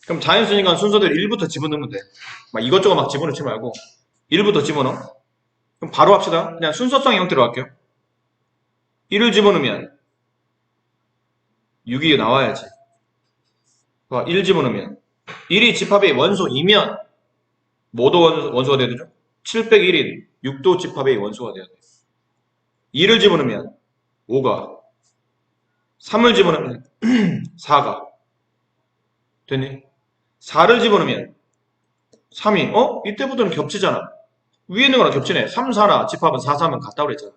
그럼 자연수니까 순서대로 1부터 집어넣으면 돼. 막 이것저것 막 집어넣지 말고 1부터 집어넣어. 그럼 바로 합시다. 그냥 순서성 형태로 할게요. 1을 집어넣으면 6이 나와야지. 1 집어넣으면 1이 집합의 원소이면 뭐도 원소가 돼야 되죠? 7 빼기 1인 6도 집합의 원소가 돼야 돼. 2를 집어넣으면 5가, 3을 집어넣으면 4가 되니? 4를 집어넣으면 3이 이때부터는 겹치잖아. 위에 있는 거랑 겹치네. 3, 4나 집합은 4, 3은 같다고 그랬잖아.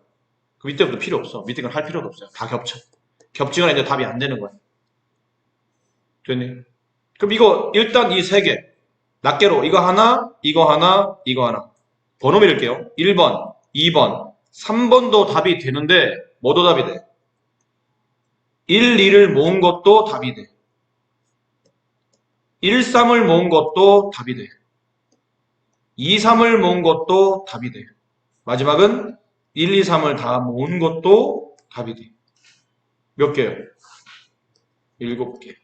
그럼 이때부터 필요 없어. 밑에 건 할 필요도 없어요. 다 겹쳐. 겹치거나 이제 답이 안 되는 거야. 됐니? 그럼 이거 일단 이 세 개. 낱개로 이거 하나, 이거 하나, 이거 하나. 번호 밀게요. 1번, 2번, 3번도 답이 되는데 뭐도 답이 돼? 1, 2를 모은 것도 답이 돼. 1, 3을 모은 것도 답이 돼. 2, 3을 모은 것도 답이 돼. 마지막은 1, 2, 3을 다 모은 것도 답이 돼. 몇 개요? 7개.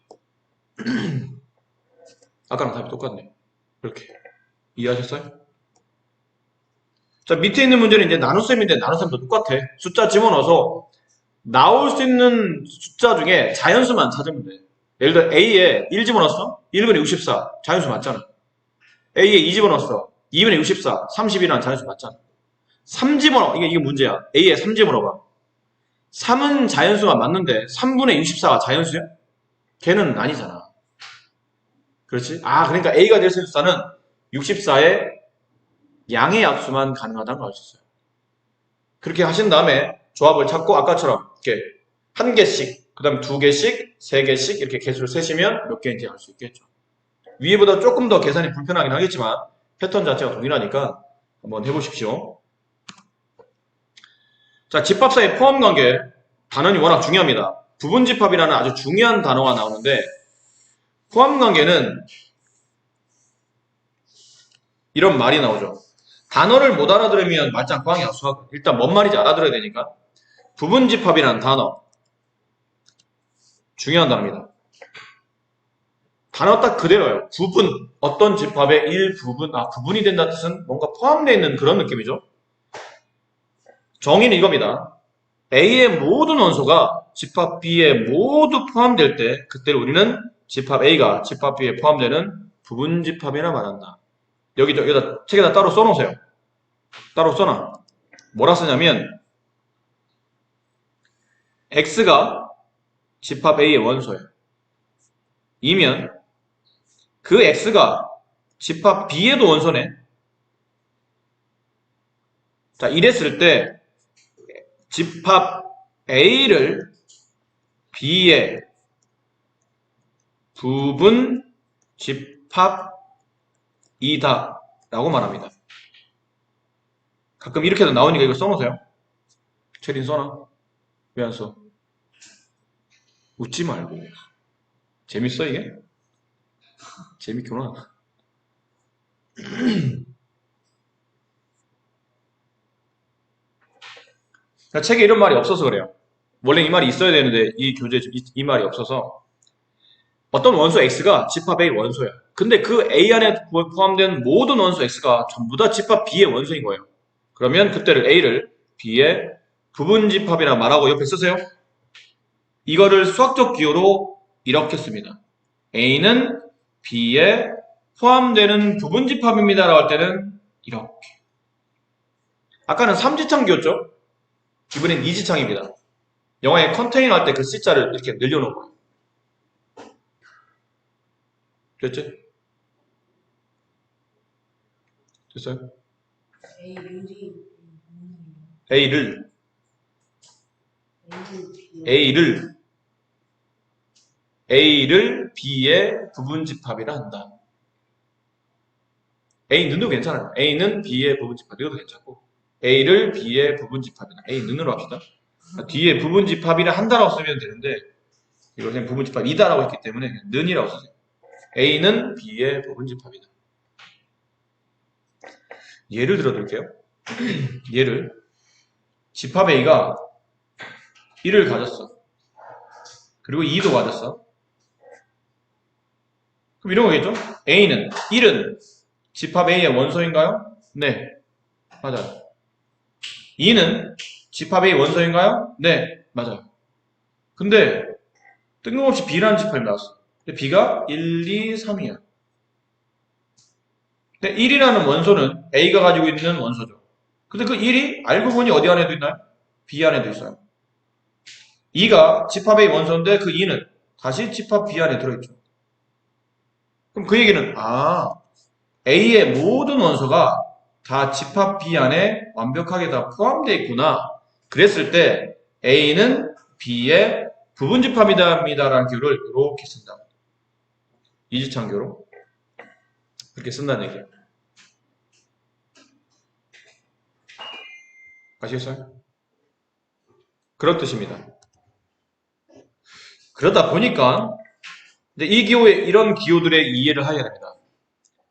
아까랑 답이 똑같네. 이렇게. 이해하셨어요? 자, 밑에 있는 문제는 이제 나눗셈인데 나눗셈도 똑같아. 숫자 집어넣어서 나올 수 있는 숫자 중에 자연수만 찾으면 돼. 예를 들어 A에 1 집어넣었어? 1분의 64. 자연수 맞잖아. A에 2 집어넣었어. 2분의 64. 30이라는 자연수 맞잖아. 3 집어넣어. 이게 문제야. A에 3 집어넣어봐. 3은 자연수가 맞는데 3분의 64가 자연수야? 걔는 아니잖아. 그렇지? 그러니까 A가 될 수 있는 숫자는 64의 양의 약수만 가능하다는 걸 알 수 있어요. 그렇게 하신 다음에 조합을 찾고 아까처럼 이렇게 한 개씩, 그 다음에 2개씩, 3개씩 이렇게 개수를 세시면 몇 개인지 알 수 있겠죠. 위에보다 조금 더 계산이 불편하긴 하겠지만 패턴 자체가 동일하니까 한번 해보십시오. 자, 집합사의 포함관계 단원이 워낙 중요합니다. 부분집합이라는 아주 중요한 단어가 나오는데 포함관계는 이런 말이 나오죠. 단어를 못 알아들으면 말짱 꽝이야, 수학. 일단 뭔 말인지 알아들어야 되니까. 부분집합이라는 단어. 중요한 단어입니다. 단어 딱 그대로예요. 부분. 어떤 집합의 일부분. 부분이 된다는 뜻은 뭔가 포함되어 있는 그런 느낌이죠. 정의는 이겁니다. A의 모든 원소가 집합 B에 모두 포함될 때, 그때를 우리는 집합 A가 집합 B에 포함되는 부분집합이라 말한다. 여기다 책에다 따로 써놓으세요. 따로 써놔. 뭐라 쓰냐면 X가 집합 A의 원소예요. 이면 그 X가 집합 B에도 원소네. 자, 이랬을 때 집합 A를 B의 부분 집합이다 라고 말합니다. 가끔 이렇게도 나오니까 이거 써놓으세요. 체린 써놔. 왜 안 써? 웃지 말고. 재밌어 이게? 재밌구나. 책에 이런 말이 없어서 그래요. 원래 이 말이 있어야 되는데 이 교재에 이 말이 없어서 어떤 원소 X가 집합 A 원소야. 근데 그 A 안에 포함된 모든 원소 X가 전부 다 집합 B의 원소인 거예요. 그러면 그때를 A를 B의 부분집합이라 말하고 옆에 쓰세요. 이거를 수학적 기호로 이렇게 씁니다. A는 B에 포함되는 부분집합입니다 라고 할 때는 이렇게. 아까는 3지창기였죠? 이번엔 2지창입니다. 영어에 컨테이너 할 때 그 C자를 이렇게 늘려놓은 거예요. 됐지? 됐어요? A를 B의 부분집합이라 한다. A는도 괜찮아요. A는 B의 부분집합. 이것도 괜찮고 A를 B의 부분집합이다. A는으로 합시다. 뒤에 부분집합이라 한다라고 쓰면 되는데 이걸 그냥 부분집합이다라고 했기 때문에 그냥 는이라고 쓰세요. A는 B의 부분집합이다. 예를 들어 드릴게요. 예를 집합 A가 1을 가졌어. 그리고 2도 가졌어. 그럼 이런 거겠죠? A는 1은 집합 A의 원소인가요? 네, 맞아요. 2는 집합 A 원소인가요? 네, 맞아요. 근데 뜬금없이 B라는 집합이 나왔어. 근데 B가 1, 2, 3이야. 근데 1이라는 원소는 A가 가지고 있는 원소죠. 근데 그 1이 알고 보니 어디 안에도 있나요? B 안에도 있어요. 2가 집합 A 원소인데 그 2는 다시 집합 B 안에 들어있죠. 그럼 그 얘기는 A의 모든 원소가 다 집합 B 안에 완벽하게 다 포함되어 있구나. 그랬을 때 A는 B의 부분 집합이다라는 기호를 이렇게 쓴다. 이지창교로 그렇게 쓴다는 얘기예요. 아시겠어요? 그런 뜻입니다. 그러다 보니까 이제 이 기호의 이런 기호들의 이해를 하셔야 됩니다.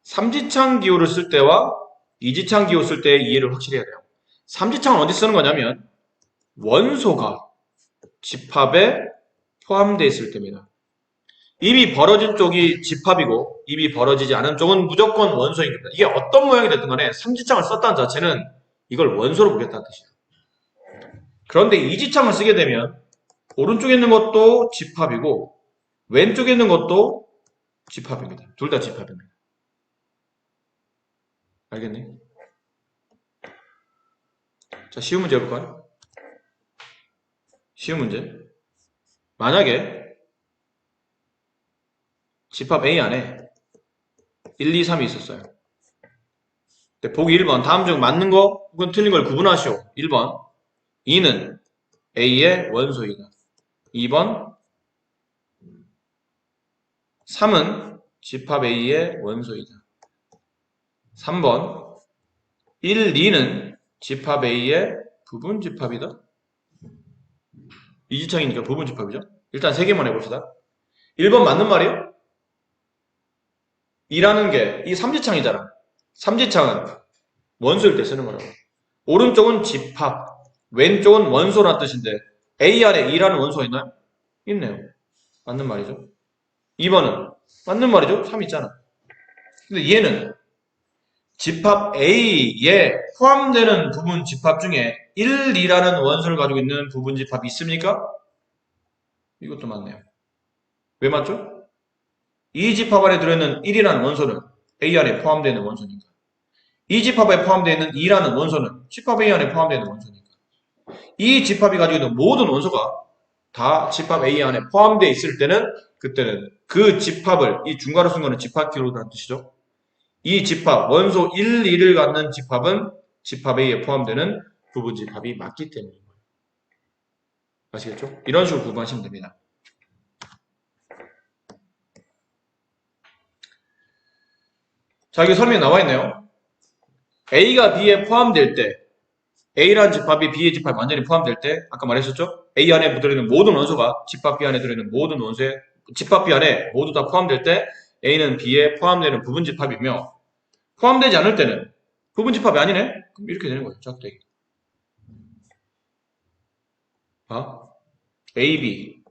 삼지창 기호를 쓸 때와 이지창 기호 쓸 때의 이해를 확실히 해야 돼요. 삼지창은 어디 쓰는 거냐면 원소가 집합에 포함되어 있을 때입니다. 입이 벌어진 쪽이 집합이고 입이 벌어지지 않은 쪽은 무조건 원소인 겁니다. 이게 어떤 모양이 됐든 간에 삼지창을 썼다는 자체는 이걸 원소로 보겠다는 뜻이에요. 그런데 이지창을 쓰게 되면 오른쪽에 있는 것도 집합이고 왼쪽에 있는 것도 집합입니다. 둘 다 집합입니다. 알겠니? 자, 쉬운 문제 해볼까요? 쉬운 문제. 만약에 집합 A 안에 1, 2, 3이 있었어요. 보기 1번 다음 중 맞는 거 혹은 틀린 걸 구분하시오. 1번 2는 A의 원소이다. 2번 3은 집합 A의 원소이다. 3번 1, 2는 집합 A의 부분 집합이다. 이지창이니까 부분 집합이죠. 일단 3개만 해봅시다. 1번 맞는 말이에요. 2라는 게 이 삼지창이잖아. 삼지창은 원소일 때 쓰는 거라고. 오른쪽은 집합, 왼쪽은 원소라는 뜻인데 A 안에 2라는 원소가 있나요? 있네요. 맞는 말이죠. 2번은 맞는 말이죠. 3 있잖아. 근데 얘는 집합 A에 포함되는 부분 집합 중에 1, 2라는 원소를 가지고 있는 부분 집합이 있습니까? 이것도 맞네요. 왜 맞죠? 이 집합 안에 들어있는 1이라는 원소는 A 안에 포함되어 있는 원소니까. 이 집합에 포함되어 있는 2라는 원소는 집합 A 안에 포함되어 있는 원소니까. 이 집합이 가지고 있는 모든 원소가 다 집합 A 안에 포함되어 있을 때는 그때는 그 집합을 이 중괄호 쓴 거는 집합 기호라는 뜻이죠. 이 집합 원소 1, 2를 갖는 집합은 집합 A에 포함되는 부분 집합이 맞기 때문인 거예요. 아시겠죠? 이런 식으로 구분하시면 됩니다. 자, 여기 설명이 나와 있네요. A가 B에 포함될 때 A라는 집합이 B의 집합에 완전히 포함될 때 아까 말했었죠? A 안에 들어있는 모든 원소가 집합 B 안에 들어있는 모든 원소에 집합 B 안에 모두 다 포함될 때 A는 B에 포함되는 부분 집합이며 포함되지 않을 때는 부분 집합이 아니네? 그럼 이렇게 되는 거예요. 짝대기. A, B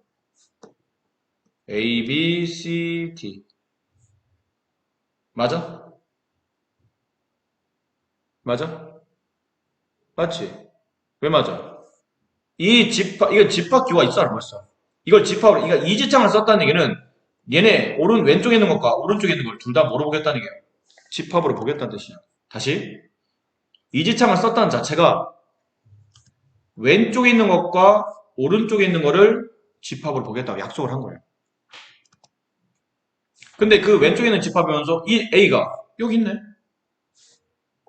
A, B, C, D 맞아? 맞아? 맞지? 왜 맞아? 이건 집합 기호가 있어, 벌써. 이걸 집합으로, 그러니까 이지창을 썼다는 얘기는 얘네 왼쪽에 있는 것과 오른쪽에 있는 걸 둘 다 뭐로 보겠다는 얘기야? 집합으로 보겠다는 뜻이야. 다시. 이지창을 썼다는 자체가 왼쪽에 있는 것과 오른쪽에 있는 거를 집합으로 보겠다고 약속을 한 거예요. 근데 그 왼쪽에 있는 집합의 원소, 이 A가 여기 있네.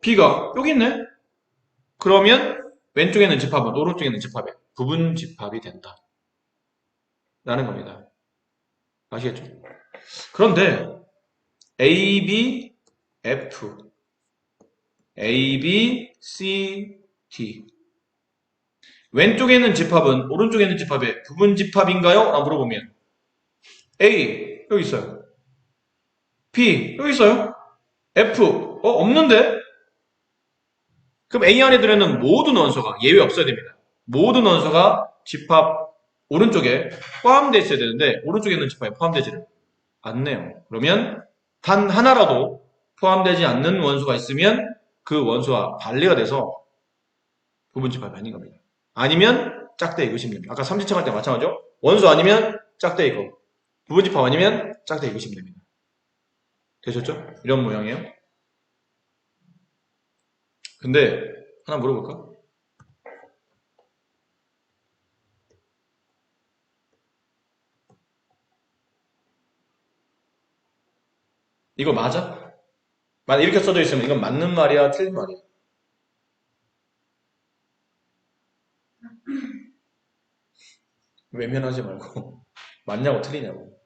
B가 여기 있네. 그러면 왼쪽에 있는 집합은 오른쪽에 있는 집합의 부분 집합이 된다. 라는 겁니다. 아시겠죠? 그런데 A, B, F, A, B, C, D 왼쪽에 있는 집합은 오른쪽에 있는 집합의 부분 집합인가요? 라고 물어보면 A, 여기 있어요. B, 여기 있어요. F, 없는데? 그럼 A 안에 들어있는 모든 원소가 예외 없어야 됩니다. 모든 원소가 집합 오른쪽에 포함되어 있어야 되는데 오른쪽에 있는 집합에 포함되지를 않네요. 그러면 단 하나라도 포함되지 않는 원소가 있으면 그 원소와 반리가 돼서 부분 집합이 아닌 겁니다. 아니면 짝대기 의심 됩니다. 아까 삼지창 할 때 마찬가지죠? 원소 아니면 짝대기 거. 부분 집합 아니면 짝대기 의심 됩니다. 되셨죠? 이런 모양이에요. 근데 하나 물어볼까? 이거 맞아? 만약 이렇게 써져 있으면 이건 맞는 말이야, 틀린 말이야? 외면하지 말고 맞냐고 틀리냐고.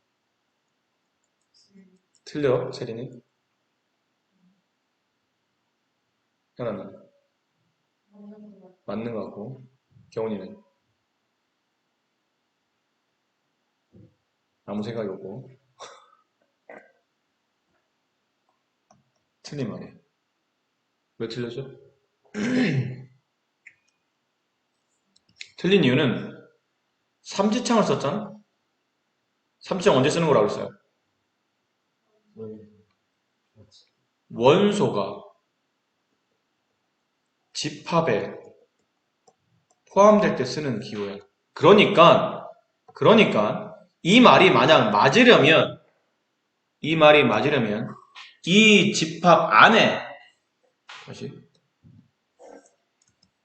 틀려, 세린이? 하나는 맞는 것 같고 경훈이는 아무 생각이 없고 틀린 말이야. 왜 틀렸죠? 틀린 이유는 삼지창을 썼잖아? 삼지창 언제 쓰는 거라고 했어요? 원소가 집합에 포함될 때 쓰는 기호야. 그러니까 이 말이 만약 맞으려면 이 집합 안에 다시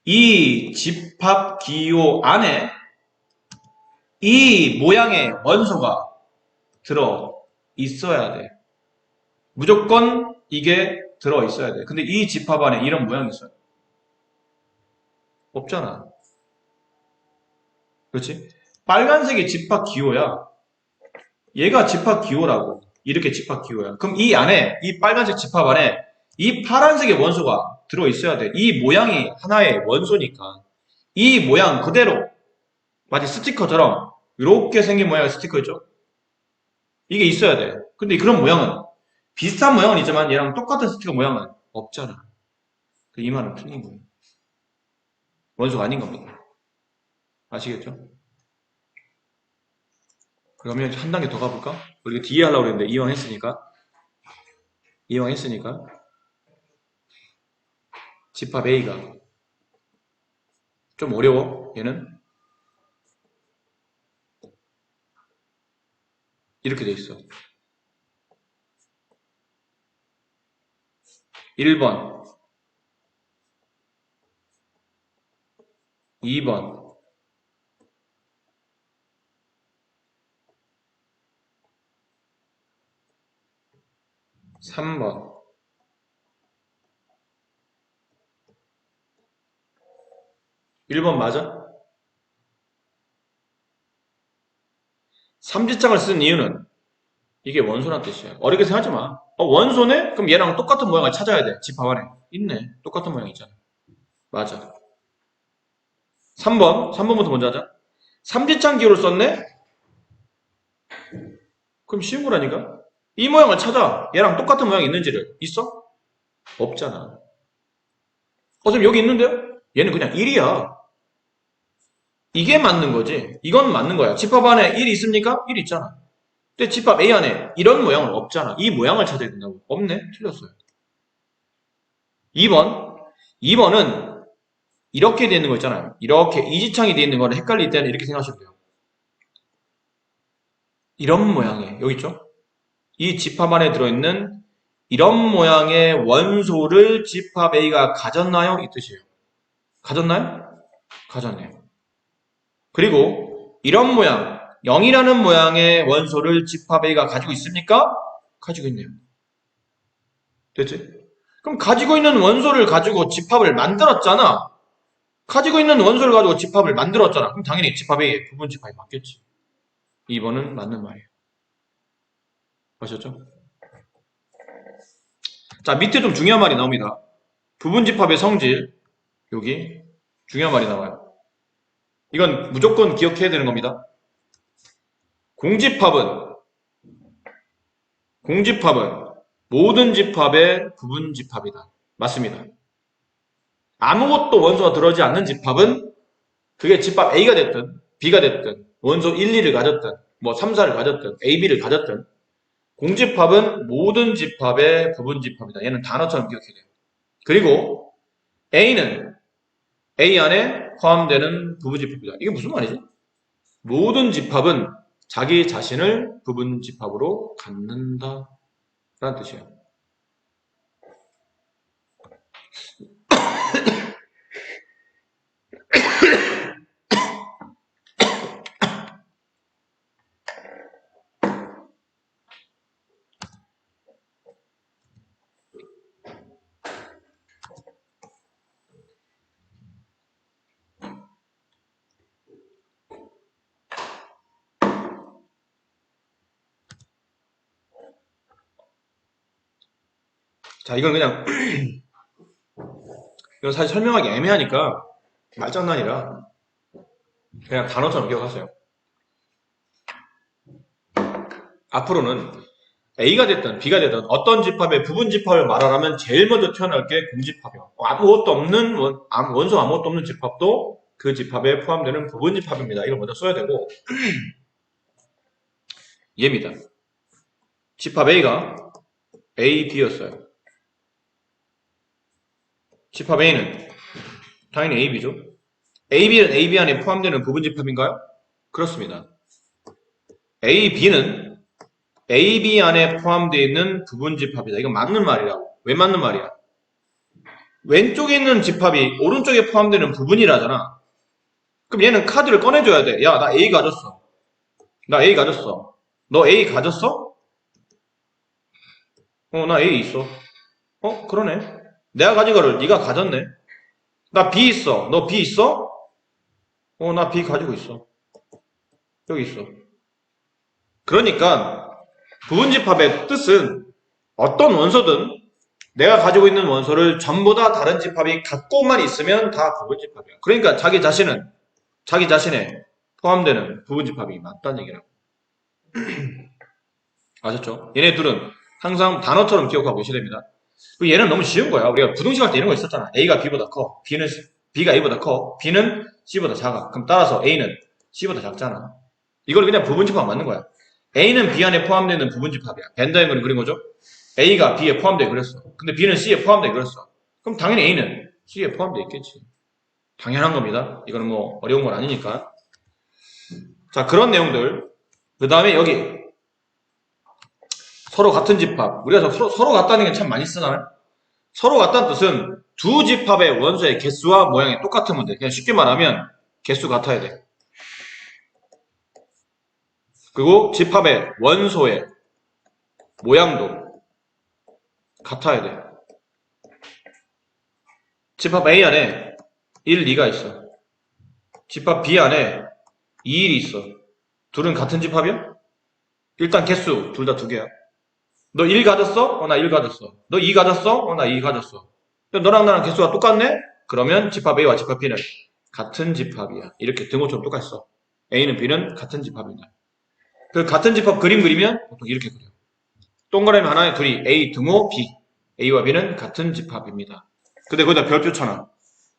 이 집합 기호 안에 이 모양의 원소가 들어 있어야 돼. 무조건 이게 들어 있어야 돼. 근데 이 집합 안에 이런 모양이 있어요. 없잖아. 그렇지? 빨간색이 집합 기호야. 얘가 집합 기호라고. 이렇게 집합 기호야. 그럼 이 안에, 이 빨간색 집합 안에 이 파란색의 원소가 들어 있어야 돼. 이 모양이 하나의 원소니까. 이 모양 그대로 마치 스티커처럼 이렇게 생긴 모양의 스티커 있죠? 이게 있어야 돼. 근데 그런 모양은 비슷한 모양은 있지만 얘랑 똑같은 스티커 모양은 없잖아. 이 말은 틀린 거예요. 원소가 아닌 겁니다. 아시겠죠? 그러면 한 단계 더 가볼까? 우리가 뒤에 하려고 했는데 이왕 했으니까 집합 A가 좀 어려워. 얘는 이렇게 돼 있어. 1번, 2번, 3번, 1번 맞아? 삼지창을 쓴 이유는 이게 원소란 뜻이야. 어렵게 생각하지 마. 원소네? 그럼 얘랑 똑같은 모양을 찾아야 돼. 집합 안에. 있네. 똑같은 모양 있잖아. 맞아. 3번부터 먼저 하자. 삼지창 기호를 썼네? 그럼 쉬운 거라니까? 이 모양을 찾아. 얘랑 똑같은 모양이 있는지를. 있어? 없잖아. 지금 여기 있는데요? 얘는 그냥 1이야. 이게 맞는 거지. 이건 맞는 거야. 집합 안에 1이 있습니까? 1 있잖아. 근데 집합 A 안에 이런 모양은 없잖아. 이 모양을 찾아야 된다고. 없네? 틀렸어요. 2번은 이렇게 되어 있는 거 있잖아요. 이렇게 이지창이 되어 있는 거는 헷갈릴 때는 이렇게 생각하시면 돼요. 이런 모양의, 여기 있죠? 이 집합 안에 들어있는 이런 모양의 원소를 집합 A가 가졌나요? 이 뜻이에요. 가졌나요? 가졌네요. 그리고 이런 모양, 0이라는 모양의 원소를 집합 A가 가지고 있습니까? 가지고 있네요. 됐지? 그럼 가지고 있는 원소를 가지고 집합을 만들었잖아. 가지고 있는 원소를 가지고 집합을 만들었잖아. 그럼 당연히 집합 A의 부분 집합이 맞겠지. 2번은 맞는 말이에요. 아셨죠? 자, 밑에 좀 중요한 말이 나옵니다. 부분 집합의 성질, 여기 중요한 말이 나와요. 이건 무조건 기억해야 되는 겁니다. 공집합은 모든 집합의 부분 집합이다. 맞습니다. 아무것도 원소가 들어오지 않는 집합은 그게 집합 A가 됐든 B가 됐든 원소 1, 2를 가졌든 뭐 3, 4를 가졌든 A, B를 가졌든 공집합은 모든 집합의 부분집합이다. 얘는 단어처럼 기억해야 돼요. 그리고 A는 A 안에 포함되는 부분집합이다. 이게 무슨 말이지? 모든 집합은 자기 자신을 부분집합으로 갖는다 라는 뜻이에요. 자, 이건 그냥 이건 사실 설명하기 애매하니까 말장난이라 그냥 단어처럼 기억하세요. 앞으로는 A가 됐든 B가 됐든 어떤 집합의 부분집합을 말하라면 제일 먼저 튀어나올 게 공집합이에요. 아무것도 없는 원소 아무것도 없는 집합도 그 집합에 포함되는 부분집합입니다. 이걸 먼저 써야 되고 얘입니다. 집합 A가 A, B였어요. 집합 A는 당연히 A, B죠. A, B는 A, B 안에 포함되는 부분집합인가요? 그렇습니다. A, B는 A, B 안에 포함되어 있는 부분집합이다. 이건 맞는 말이라고. 왜 맞는 말이야? 왼쪽에 있는 집합이 오른쪽에 포함되는 부분이라잖아. 그럼 얘는 카드를 꺼내줘야 돼. 야, 나 A 가졌어. 나 A 가졌어. 너 A 가졌어? 나 A 있어. 그러네. 내가 가진 거를 네가 가졌네. 나 B 있어. 너 B 있어? 나 B 가지고 있어. 여기 있어. 그러니까 부분집합의 뜻은 어떤 원소든 내가 가지고 있는 원소를 전부 다 다른 집합이 갖고만 있으면 다 부분집합이야. 그러니까 자기 자신은 자기 자신에 포함되는 부분집합이 맞다는 얘기라고. 아셨죠? 얘네 둘은 항상 단어처럼 기억하고 계셔야 됩니다. 그리고 얘는 너무 쉬운 거야. 우리가 부등식할 때 이런 거 있었잖아. A가 B보다 커. B가 A보다 커. B는 C보다 작아. 그럼 따라서 A는 C보다 작잖아. 이걸 그냥 부분집합 맞는 거야. A는 B 안에 포함되는 부분집합이야. 벤다이어그램 그린 거죠? A가 B에 포함되어 그랬어. 근데 B는 C에 포함되어 그랬어. 그럼 당연히 A는 C에 포함되어 있겠지. 당연한 겁니다. 이거는 뭐 어려운 건 아니니까. 자, 그런 내용들. 그 다음에 여기 서로 같은 집합. 우리가 서로 같다는 게 참 많이 쓰잖아요. 서로 같다는 뜻은 두 집합의 원소의 개수와 모양이 똑같으면 돼. 그냥 쉽게 말하면 개수 같아야 돼. 그리고 집합의 원소의 모양도 같아야 돼. 집합 A 안에 1, 2가 있어. 집합 B 안에 2, 1이 있어. 둘은 같은 집합이야? 일단 개수 둘 다 2개야. 너 1 가졌어? 나 1 가졌어. 너 2 가졌어? 나 2 가졌어. 너랑 나랑 개수가 똑같네? 그러면 집합 A와 집합 B는 같은 집합이야. 이렇게 등호처럼 똑같이 써. A는 B는 같은 집합이다. 그 같은 집합 그림 그리면 보통 이렇게 그려. 동그라미 하나에 둘이 A 등호 B. A와 B는 같은 집합입니다. 근데 거기다 별표 쳐놔.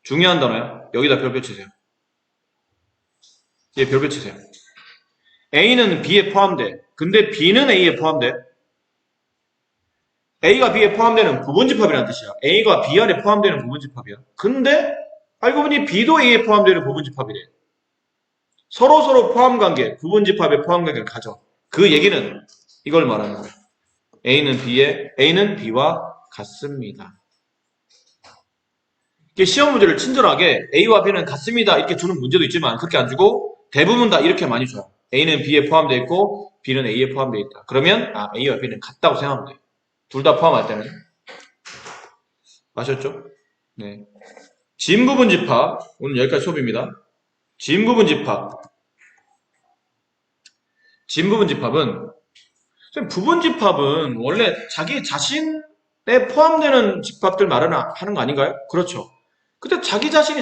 중요한 단어야. 여기다 별표 치세요. 얘 별표 치세요. A는 B에 포함돼. 근데 B는 A에 포함돼. A가 B에 포함되는 부분집합이라는 뜻이야. A가 B 안에 포함되는 부분집합이야. 근데 알고 보니 B도 A에 포함되는 부분집합이래. 서로 포함관계, 부분집합의 포함관계를 가져. 그 얘기는 이걸 말하는 거야. A는 B와 같습니다. 시험 문제를 친절하게 A와 B는 같습니다 이렇게 주는 문제도 있지만 그렇게 안 주고 대부분 다 이렇게 많이 줘요. A는 B에 포함되어 있고 B는 A에 포함되어 있다. 그러면 A와 B는 같다고 생각하면 돼. 둘 다 포함할 때는. 아셨죠? 네. 진부분집합 오늘 여기까지 수업입니다. 진부분집합은 부분집합은 원래 자기 자신에 포함되는 집합들 하는 거 아닌가요? 그렇죠. 근데 자기 자신이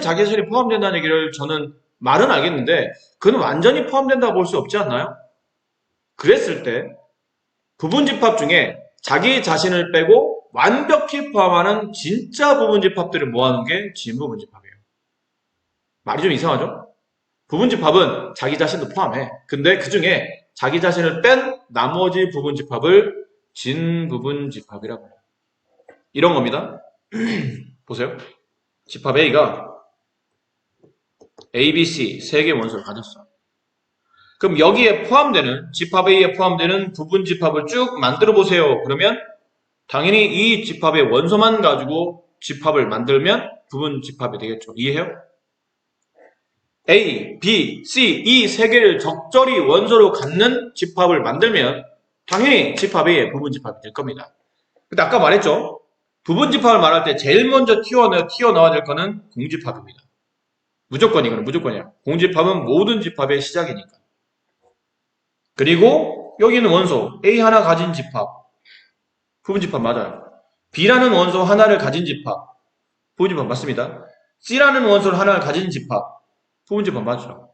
포함된다는 얘기를 저는 말은 알겠는데 그건 완전히 포함된다고 볼 수 없지 않나요? 그랬을 때 부분집합 중에 자기 자신을 빼고 완벽히 포함하는 진짜 부분집합들을 모아놓은 게 진부분집합이에요. 말이 좀 이상하죠? 부분집합은 자기 자신도 포함해. 근데 그 중에 자기 자신을 뺀 나머지 부분집합을 진부분집합이라고 해요. 이런 겁니다. 보세요. 집합 A가 A, B, C 세 개의 원소를 가졌어. 그럼 여기에 포함되는 집합 A에 포함되는 부분집합을 쭉 만들어 보세요. 그러면 당연히 이 집합의 원소만 가지고 집합을 만들면 부분집합이 되겠죠. 이해해요? A, B, C 이 세 개를 적절히 원소로 갖는 집합을 만들면 당연히 집합 A의 부분집합이 될 겁니다. 근데 아까 말했죠? 부분집합을 말할 때 제일 먼저 튀어나와야 될 거는 공집합입니다. 무조건 이거는 무조건이야. 공집합은 모든 집합의 시작이니까. 그리고 여기 있는 원소 A 하나 가진 집합 부분집합 맞아요. B라는 원소 하나를 가진 집합 부분집합 맞습니다. C라는 원소를 하나를 가진 집합 부분집합 맞죠.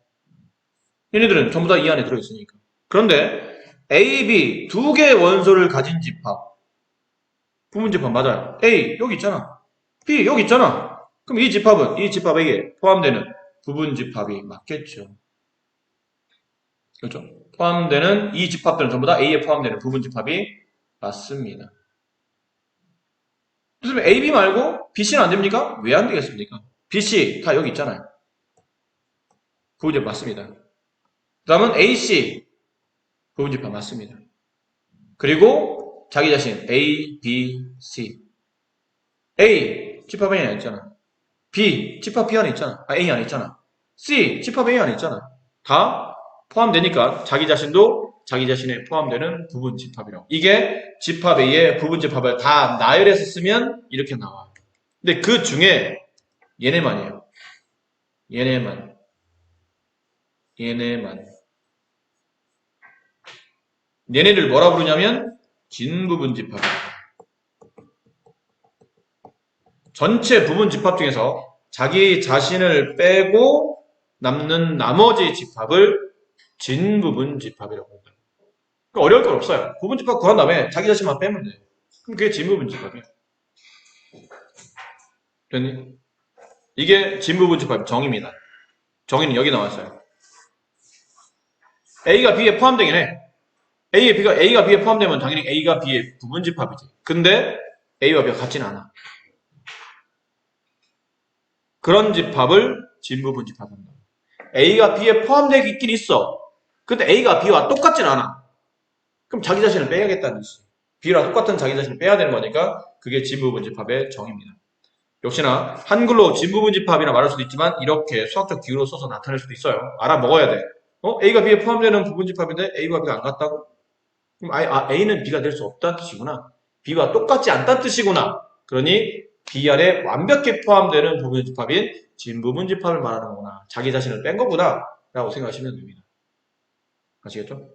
얘네들은 전부 다 이 안에 들어있으니까. 그런데 A, B 두 개의 원소를 가진 집합 부분집합 맞아요. A 여기 있잖아. B 여기 있잖아. 그럼 이 집합은 이 집합에게 포함되는 부분집합이 맞겠죠. 그렇죠? 포함되는 이 집합들은 전부 다 A에 포함되는 부분집합이 맞습니다. 그래서 A, B 말고 B, C는 안 됩니까? 왜 안 되겠습니까? B, C 다 여기 있잖아요. 부분집합 맞습니다. 그 다음은 A, C 부분집합 맞습니다. 그리고 자기 자신 A, B, C A 집합 A 안에 있잖아. B 집합 B 안에 있잖아. A 안에 있잖아. C 집합 A 안에 있잖아. 다 포함되니까 자기 자신도 자기 자신에 포함되는 부분집합이라고. 이게 집합 A의 부분집합을 다 나열해서 쓰면 이렇게 나와. 근데 그 중에 얘네만이에요. 얘네만. 얘네를 뭐라 부르냐면 진부분집합. 전체 부분집합 중에서 자기 자신을 빼고 남는 나머지 집합을 진부분집합이라고 합니다. 그러니까 어려울 건 없어요. 부분집합 구한 다음에 자기 자신만 빼면 돼. 그럼 그게 진부분집합이야. 됐니? 이게 진부분집합 정의입니다. 정의는 여기 나왔어요. A가 B에 포함되긴 해. A가 B에 포함되면 당연히 A가 B의 부분집합이지. 근데 A와 B가 같지는 않아. 그런 집합을 진부분집합한다. A가 B에 포함되어 있긴 있어. 근데 A가 B와 똑같진 않아. 그럼 자기 자신을 빼야겠다는 뜻이에요. B랑 똑같은 자기 자신을 빼야 되는 거니까 그게 진부분집합의 정의입니다. 역시나 한글로 진부분집합이라 말할 수도 있지만 이렇게 수학적 기호로 써서 나타낼 수도 있어요. 알아먹어야 돼. A가 B에 포함되는 부분집합인데 A와 B가 안 같다고? 그럼 A는 B가 될 수 없다는 뜻이구나. B와 똑같지 않다는 뜻이구나. 그러니 B 안에 완벽히 포함되는 부분집합인 진부분집합을 말하는 거구나. 자기 자신을 뺀 거구나. 라고 생각하시면 됩니다. 아시겠죠?